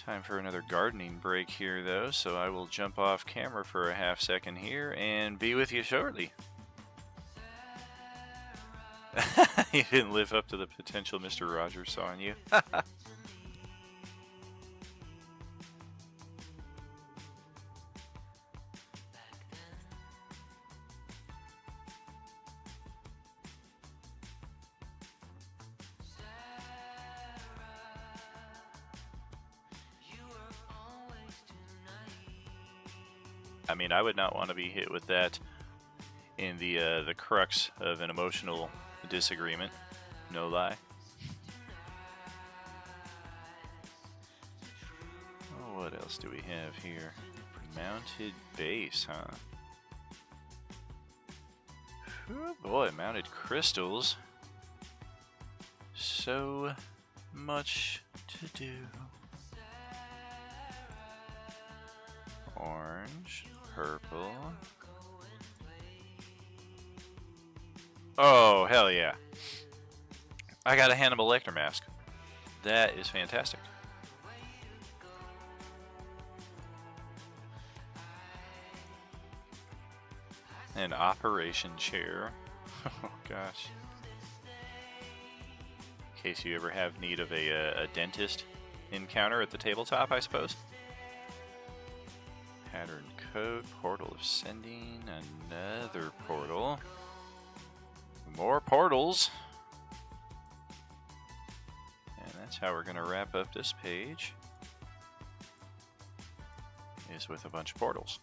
Time for another gardening break here though, so I will jump off camera for a half second here and be with you shortly. You didn't live up to the potential Mr. Rogers saw in you. I mean, I would not want to be hit with that in the crux of an emotional disagreement. No lie. Oh, what else do we have here? Mounted base, huh? Oh boy, mounted crystals. So much to do. Orange, purple. Oh, hell yeah. I got a Hannibal Lecter mask. That is fantastic. An operation chair. Oh gosh. In case you ever have need of a dentist encounter at the tabletop, I suppose. pattern code, portal of sending, another portal. More portals. And that's how we're going to wrap up this page. Is with a bunch of portals.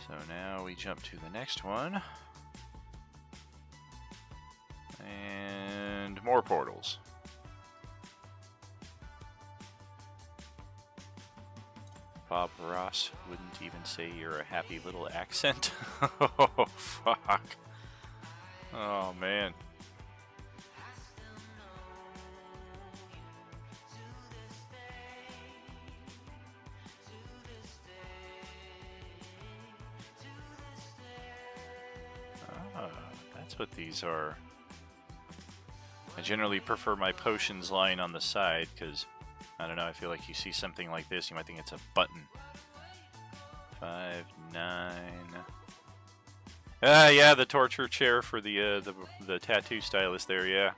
So now we jump to the next one. And more portals. Bob Ross wouldn't even say you're a happy little accent. Oh, fuck. Oh, man. Ah, that's what these are. I generally prefer my potions lying on the side because, I don't know, I feel like you see something like this, you might think it's a button. 5, 9... Ah, yeah, the torture chair for the tattoo stylist there, yeah.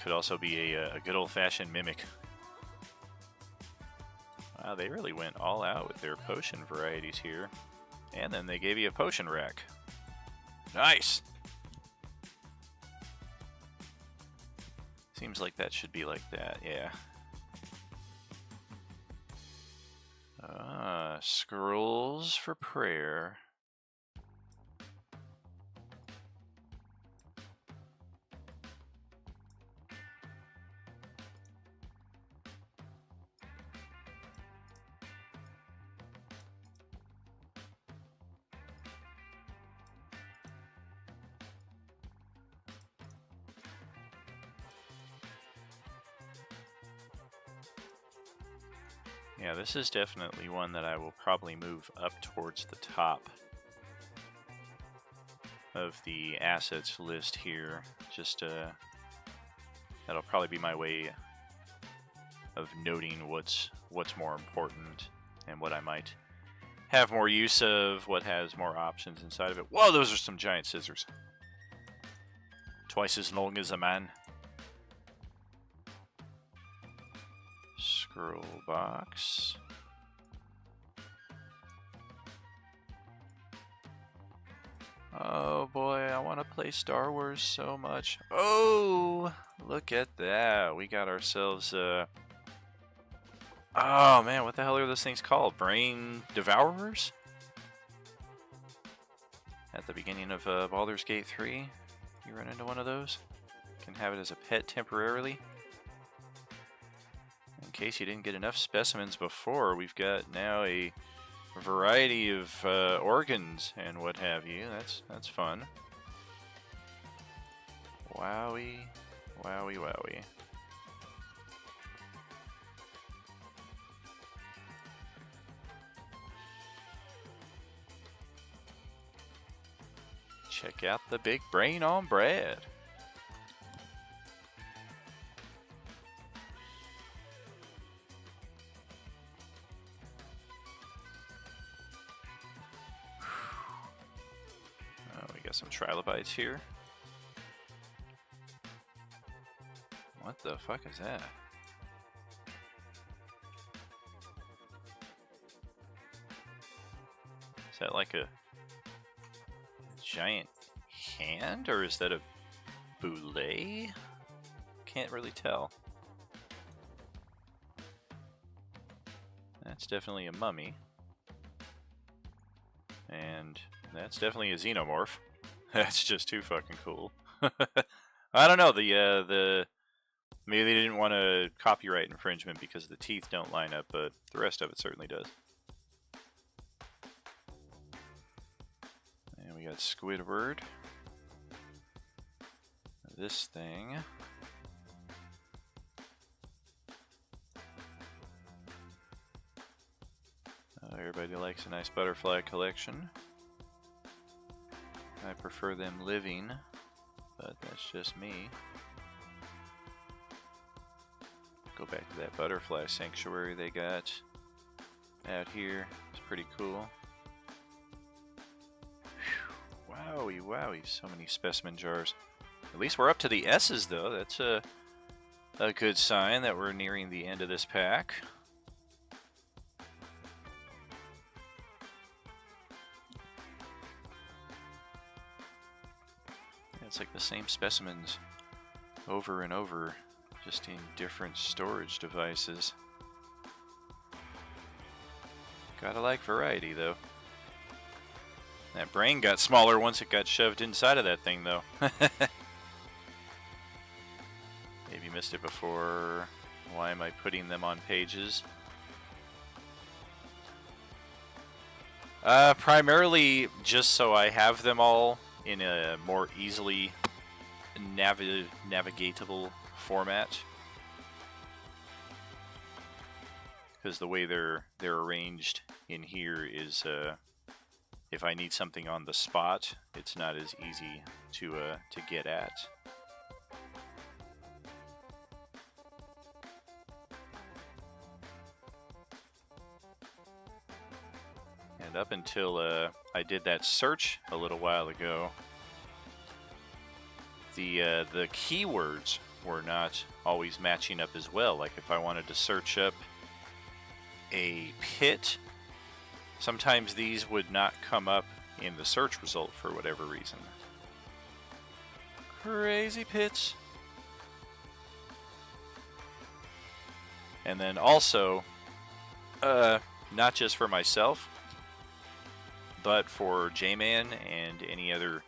Could also be a good old-fashioned mimic. Wow, they really went all out with their potion varieties here. And then they gave you a potion rack. Nice! Seems like that should be like that, yeah. Scrolls for prayer. Yeah, this is definitely one that I will probably move up towards the top of the assets list here. Just that'll probably be my way of noting what's more important and what I might have more use of, what has more options inside of it. Whoa, those are some giant scissors. Twice as long as a man. Scroll box. Oh boy, I want to play Star Wars so much. Oh, look at that. We got ourselves oh man, what the hell are those things called? Brain Devourers? At the beginning of Baldur's Gate 3, you run into one of those. You can have it as a pet temporarily. In case you didn't get enough specimens before, we've got now a variety of organs and what have you. That's fun. Wowie, wowie, wowie. Check out the big brain on bread. We got some trilobites here. What the fuck is that? Is that like a giant hand, or is that a boulet? Can't really tell. That's definitely a mummy. And that's definitely a xenomorph. That's just too fucking cool. I don't know, the maybe they didn't want a copyright infringement because the teeth don't line up, but the rest of it certainly does. And we got Squidward. This thing. Everybody likes a nice butterfly collection. I prefer them living, but that's just me. Go back to that butterfly sanctuary they got out here. It's pretty cool. Whew. Wowie, wowie, so many specimen jars. At least we're up to the S's though. a good sign that we're nearing the end of this pack. It's like the same specimens over and over, just in different storage devices. Gotta like variety, though. That brain got smaller once it got shoved inside of that thing, though. Maybe missed it before. Why am I putting them on pages? Primarily just so I have them all in a more easily navigatable format. Because the way they're arranged in here is, if I need something on the spot, it's not as easy to get at. And up until I did that search a little while ago, the keywords were not always matching up as well. Like if I wanted to search up a pit, sometimes these would not come up in the search result for whatever reason. Crazy pits. And then also, not just for myself, but for J-Man and any other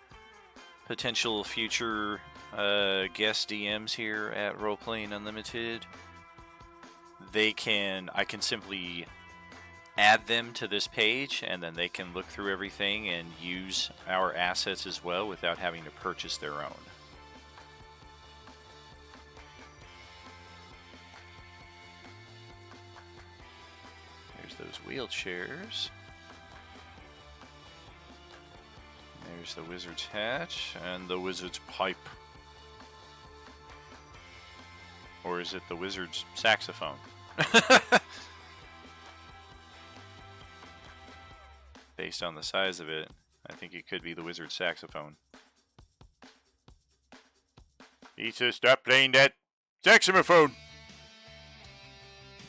potential future guest DMs here at Roleplaying Unlimited, I can simply add them to this page, and then they can look through everything and use our assets as well without having to purchase their own. There's those wheelchairs. There's the wizard's hat and the wizard's pipe. Or is it the wizard's saxophone? Based on the size of it, I think it could be the wizard's saxophone. He says, "Stop playing that saxophone!"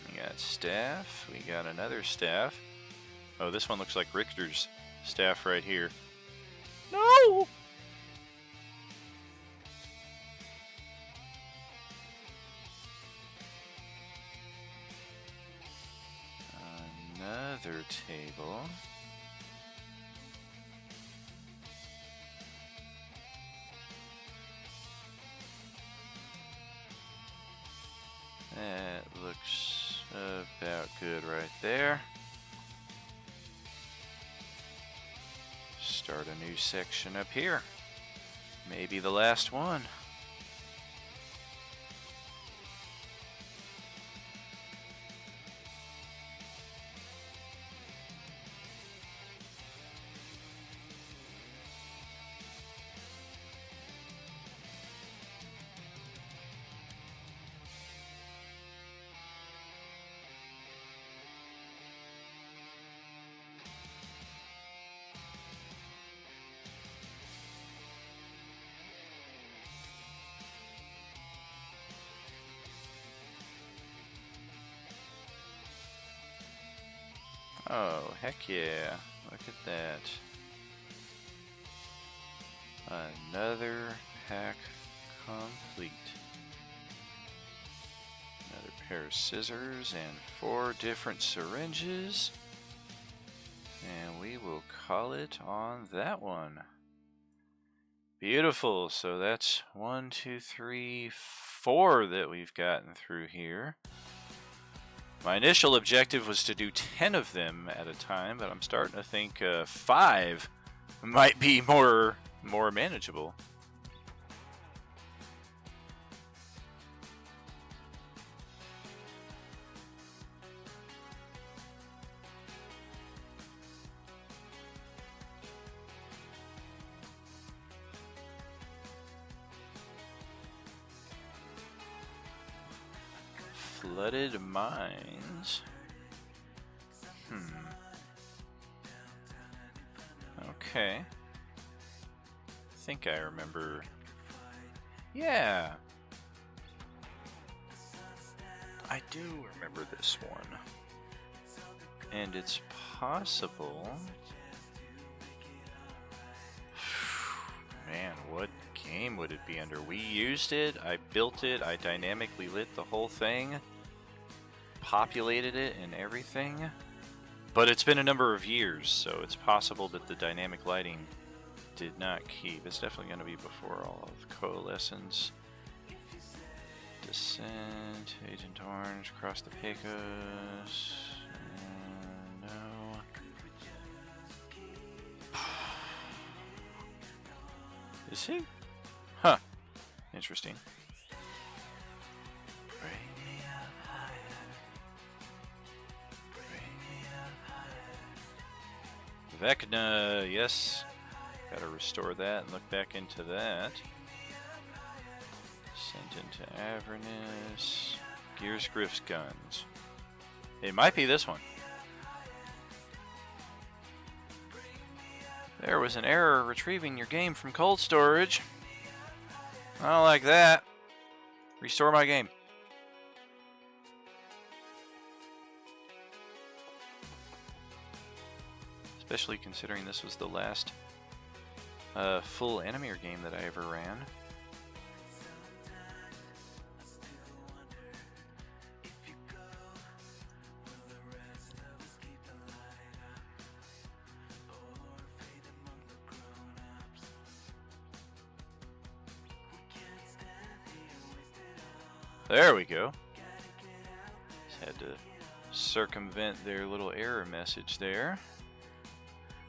We got staff. We got another staff. Oh, this one looks like Richter's staff right here. No! Another table. That looks about good right there. Start a new section up here. Maybe the last one. Oh, heck yeah. Look at that. Another pack complete. Another pair of scissors and 4 different syringes. And we will call it on that one. Beautiful. So that's 1, 2, 3, 4 that we've gotten through here. My initial objective was to do 10 of them at a time, but I'm starting to think 5 might be more manageable. Flooded mines. Okay. I think I remember. Yeah. I do remember this one. And it's possible... Man, what game would it be under? We used it, I built it, I dynamically lit the whole thing, populated it and everything. But it's been a number of years, so it's possible that the dynamic lighting did not keep. It's definitely going to be before all of Coalescence. Descent, Agent Orange, Cross the Pecos. No. Is he? Huh. Interesting. Bring me up higher. Bring me up higher. Vecna, yes. Gotta restore that and look back into that. Sent into Avernus. Gears, Griff's guns. It might be this one. There was an error retrieving your game from cold storage. I don't like that. Restore my game. Especially considering this was the last full Animeer game that I ever ran. There we go. Just had to circumvent their little error message there.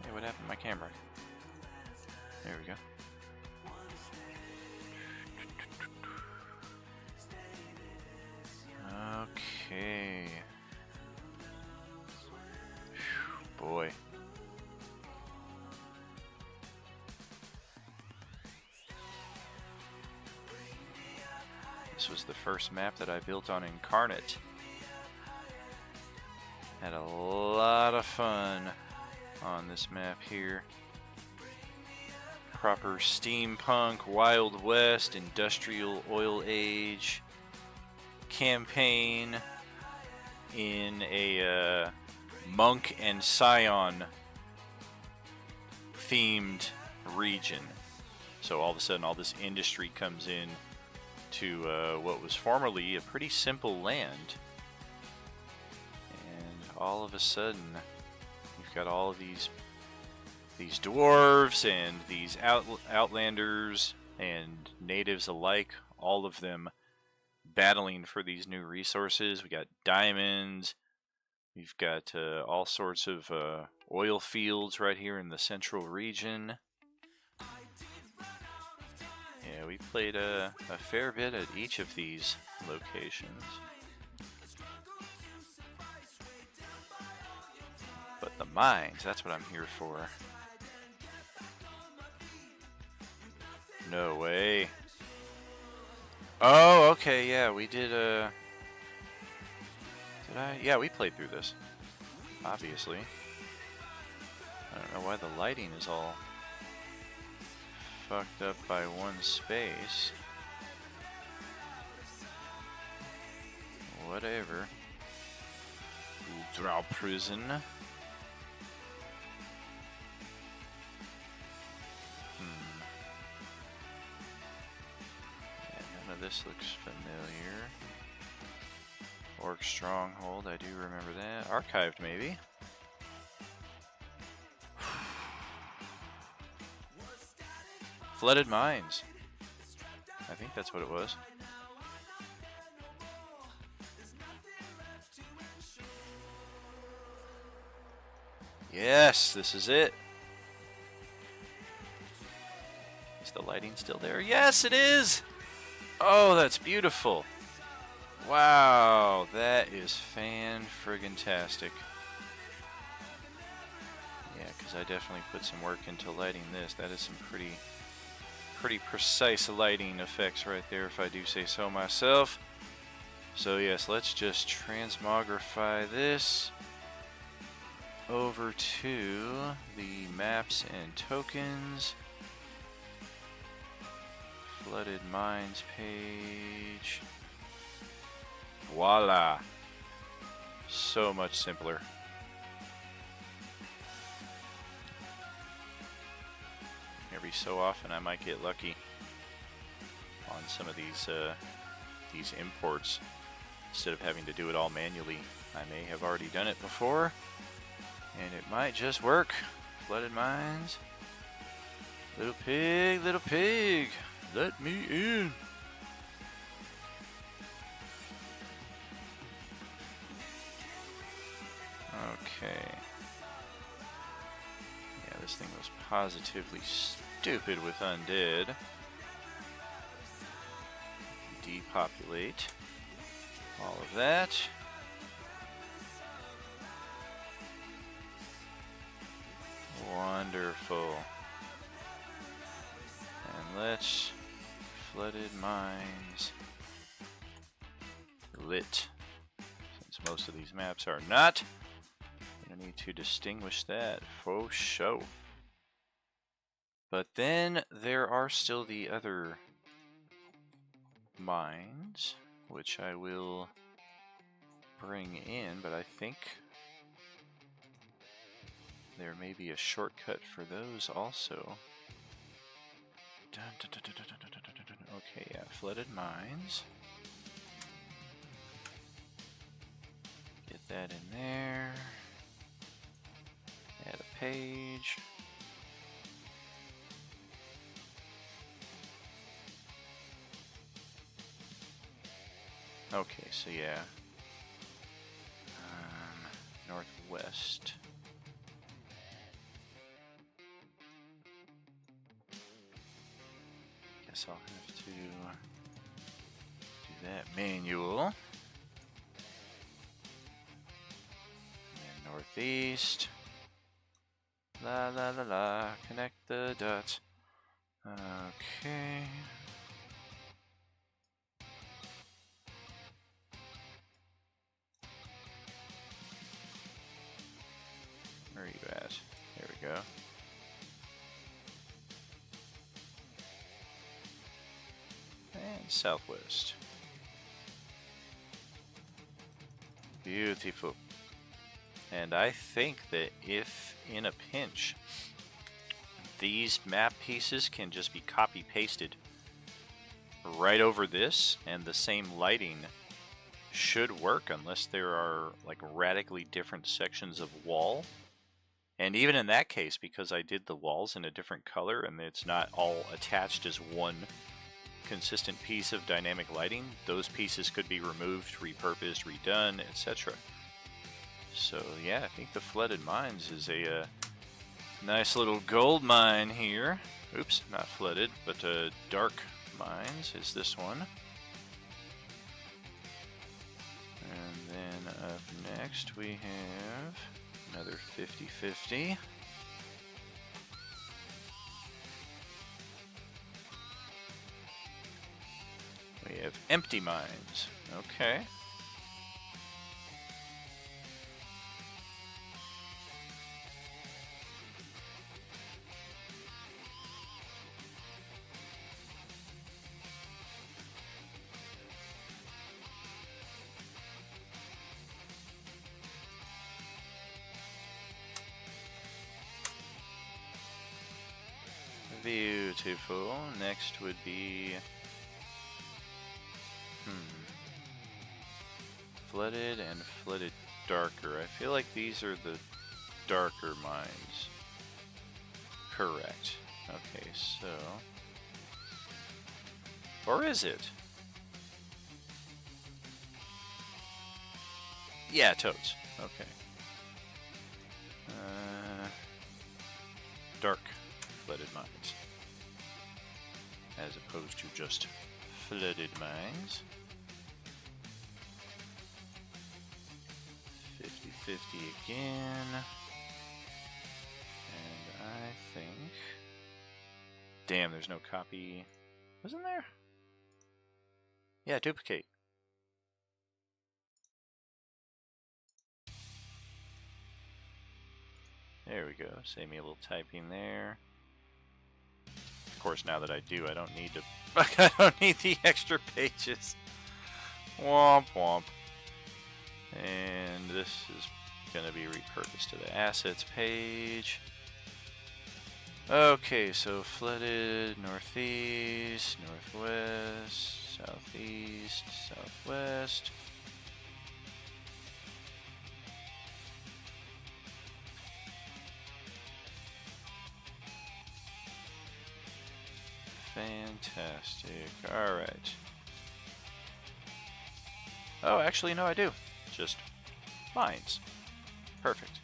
Hey, what happened to my camera? There we go. Okay. Whew, boy. This was the first map that I built on Incarnate. Had a lot of fun on this map here. Proper steampunk, Wild West, industrial oil age campaign in a Monk and Scion themed region. So all of a sudden all this industry comes in to what was formerly a pretty simple land, and all of a sudden you've got all of these dwarves and these outlanders and natives alike, all of them battling for these new resources. We got diamonds, we've got all sorts of oil fields right here in the central region. Yeah, we played a fair bit at each of these locations. But the mines, that's what I'm here for. No way. Oh, okay, yeah, we did Did I? Yeah, we played through this. Obviously. I don't know why the lighting is all fucked up by one space. Whatever. Ultra prison. Yeah, none of this looks familiar. Orc Stronghold, I do remember that. Archived, maybe. Flooded Mines. I think that's what it was. Yes, this is it. Is the lighting still there? Yes, it is! Oh, that's beautiful. Wow, that is fan-friggin-tastic. Yeah, because I definitely put some work into lighting this. That is some pretty precise lighting effects right there, if I do say so myself. So yes, let's just transmogrify this over to the maps and tokens. Flooded Mines page. Voila. So much simpler. Every so often I might get lucky on some of these imports. Instead of having to do it all manually, I may have already done it before, and it might just work. Flooded mines. Little pig, let me in. Okay. Yeah, this thing was positively stupid with undead. Depopulate all of that. Wonderful. And let's flooded mines lit. Since most of these maps are not, I need to distinguish that for show. But then there are still the other mines, which I will bring in, but I think there may be a shortcut for those also. Okay, yeah, flooded mines. Get that in there. Add a page. Okay, so yeah. Northwest. Guess I'll have to do that manual. And northeast. La la la la. Connect the dots. Okay. Where are you at? There we go. And southwest. Beautiful. And I think that if in a pinch, these map pieces can just be copy pasted right over this, and the same lighting should work unless there are like radically different sections of wall. And even in that case, because I did the walls in a different color and it's not all attached as one consistent piece of dynamic lighting, those pieces could be removed, repurposed, redone, etc. So yeah, I think the Flooded Mines is a nice little gold mine here. Oops, not flooded, but Dark Mines is this one. And then up next we have another 50-50. We have Empty Mines. Okay. Beautiful. Next would be Flooded and Flooded Darker. I feel like these are the darker mines. Correct. Okay, so... Or is it? Yeah, toads. Okay. Dark Flooded Mines. As opposed to just Flooded Mines. 50-50 again. And I think... Damn, there's no copy. Wasn't there? Yeah, duplicate. There we go. Save me a little typing there. Of course, now that I do, I don't need to. I don't need the extra pages. Womp womp. And this is going to be repurposed to the assets page. Okay, so flooded northeast, northwest, southeast, southwest. Fantastic. Alright. Oh, actually, no, I do. Just mines. Perfect.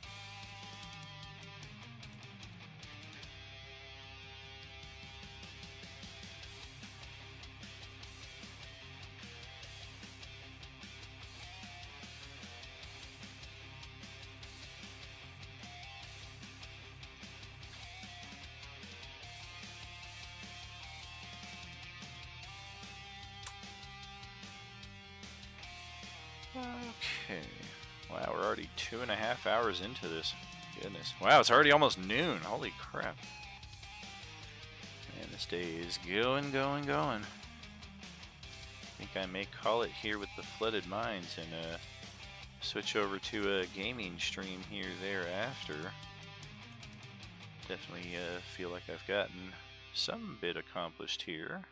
Okay. Wow, we're already 2.5 hours into this. Goodness. Wow, it's already almost noon. Holy crap. Man, this day is going. I think I may call it here with the flooded mines and switch over to a gaming stream here thereafter. Definitely feel like I've gotten some bit accomplished here.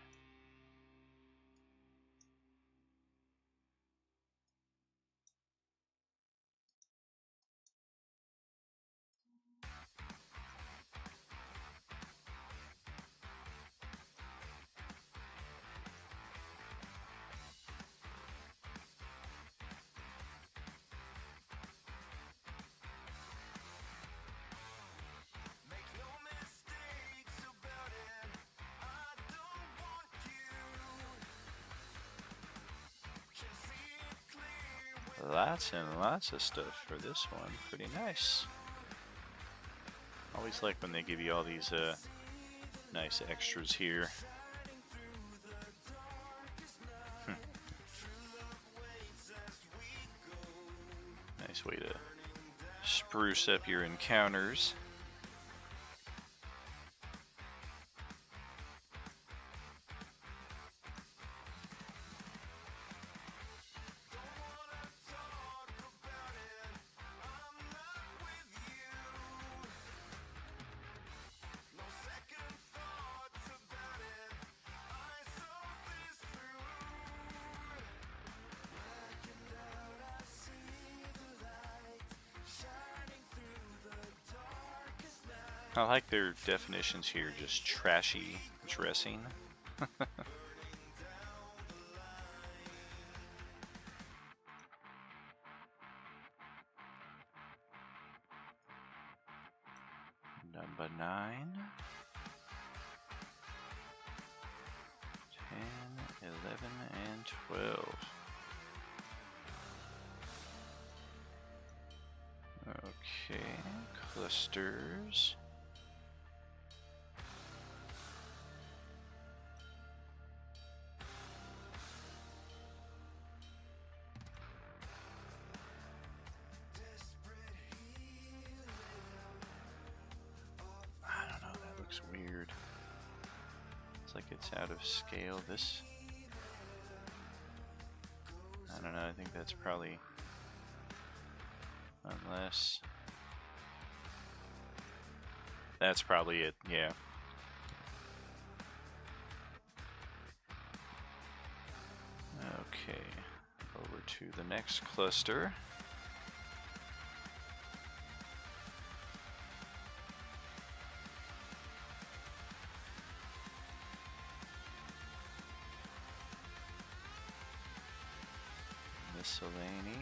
Lots and lots of stuff for this one. Pretty nice. Always like when they give you all these nice extras here. Nice way to spruce up your encounters. I like their definitions here, just trashy dressing. Number 9. 10, 11, and 12. Okay, clusters. Weird. It's like it's out of scale. This, I don't know, I think that's probably, unless, that's probably it, yeah. Okay, over to the next cluster. Miscellany.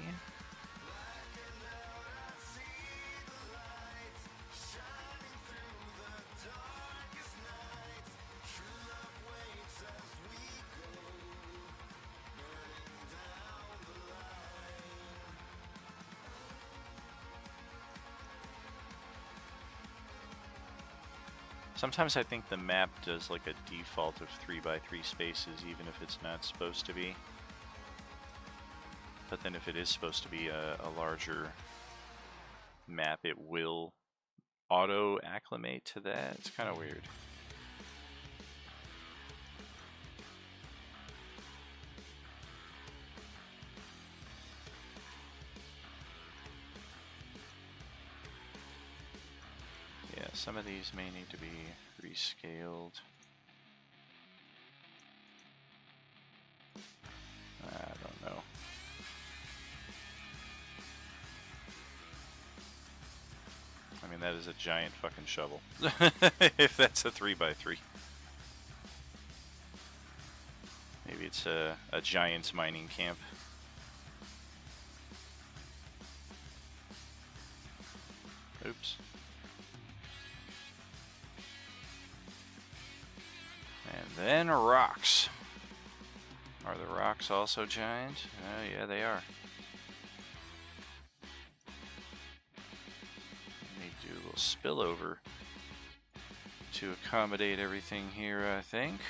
Sometimes I think the map does like a default of 3x3 spaces even if it's not supposed to be. But then if it is supposed to be a larger map, it will auto-acclimate to that. It's kind of weird. Some of these may need to be rescaled. I don't know. I mean, that is a giant fucking shovel. If that's a 3x3. Maybe it's a giant's mining camp. Oops. And then rocks. Are the rocks also giant? Oh, yeah, they are. Let me do a little spillover to accommodate everything here, I think.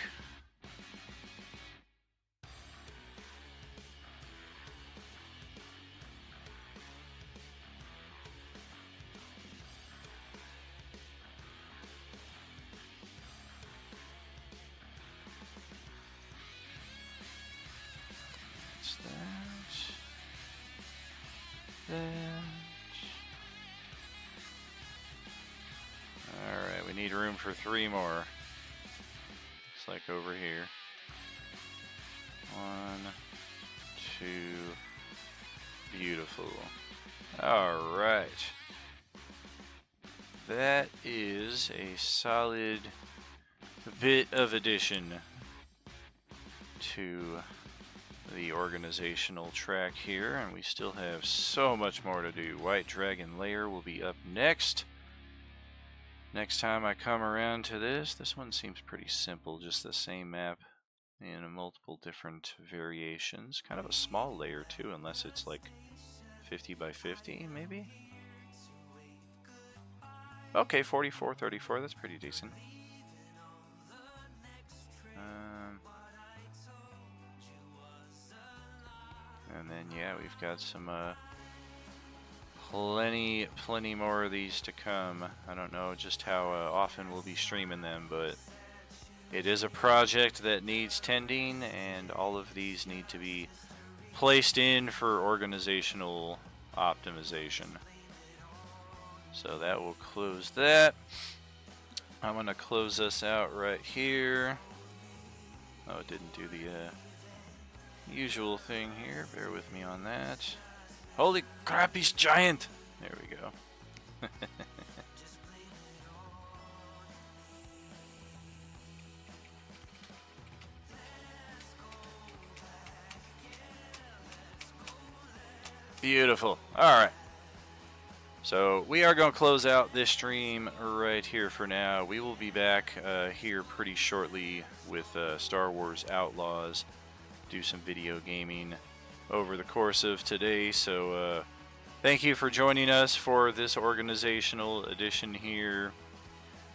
Alright, we need room for 3 more. Looks like over here. 1, 2. Beautiful. Alright. That is a solid bit of addition to the organizational track here, and we still have so much more to do. White Dragon Lair will be up next. Next time I come around to this one seems pretty simple, just the same map in multiple different variations. Kind of a small layer too, unless it's like 50 by 50 maybe? Okay, 44-34, that's pretty decent. And then yeah, we've got some plenty more of these to come. I don't know just how often we'll be streaming them, but it is a project that needs tending, and all of these need to be placed in for organizational optimization. So that will close that. I'm gonna close us out right here. Oh, it didn't do the usual thing here. Bear with me on that. Holy crap, he's giant! There we go. Beautiful. Alright. So we are going to close out this stream right here for now. We will be back here pretty shortly with Star Wars Outlaws. Do some video gaming over the course of today. So thank you for joining us for this organizational edition here.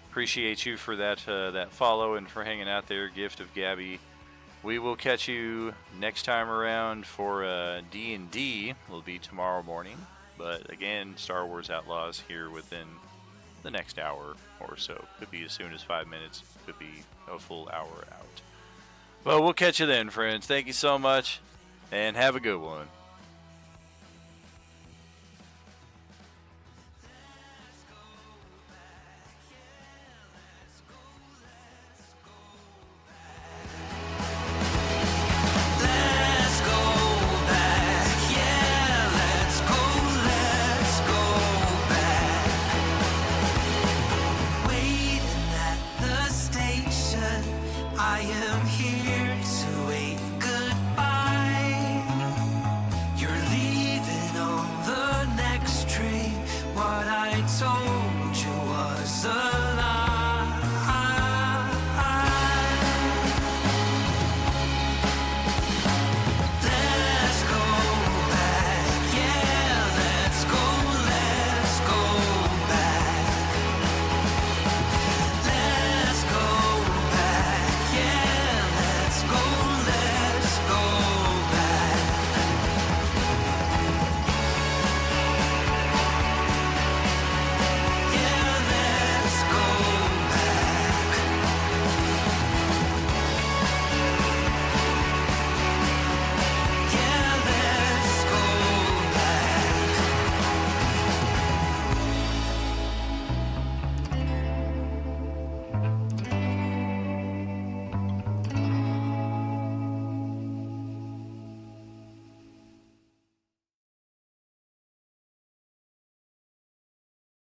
Appreciate you for that that follow and for hanging out there, Gift of Gabby. We will catch you next time around for D&D. Will be tomorrow morning. But again, Star Wars Outlaws here within the next hour or so. Could be as soon as 5 minutes. Could be a full hour out. Well, we'll catch you then, friends. Thank you so much, and have a good one. I am here.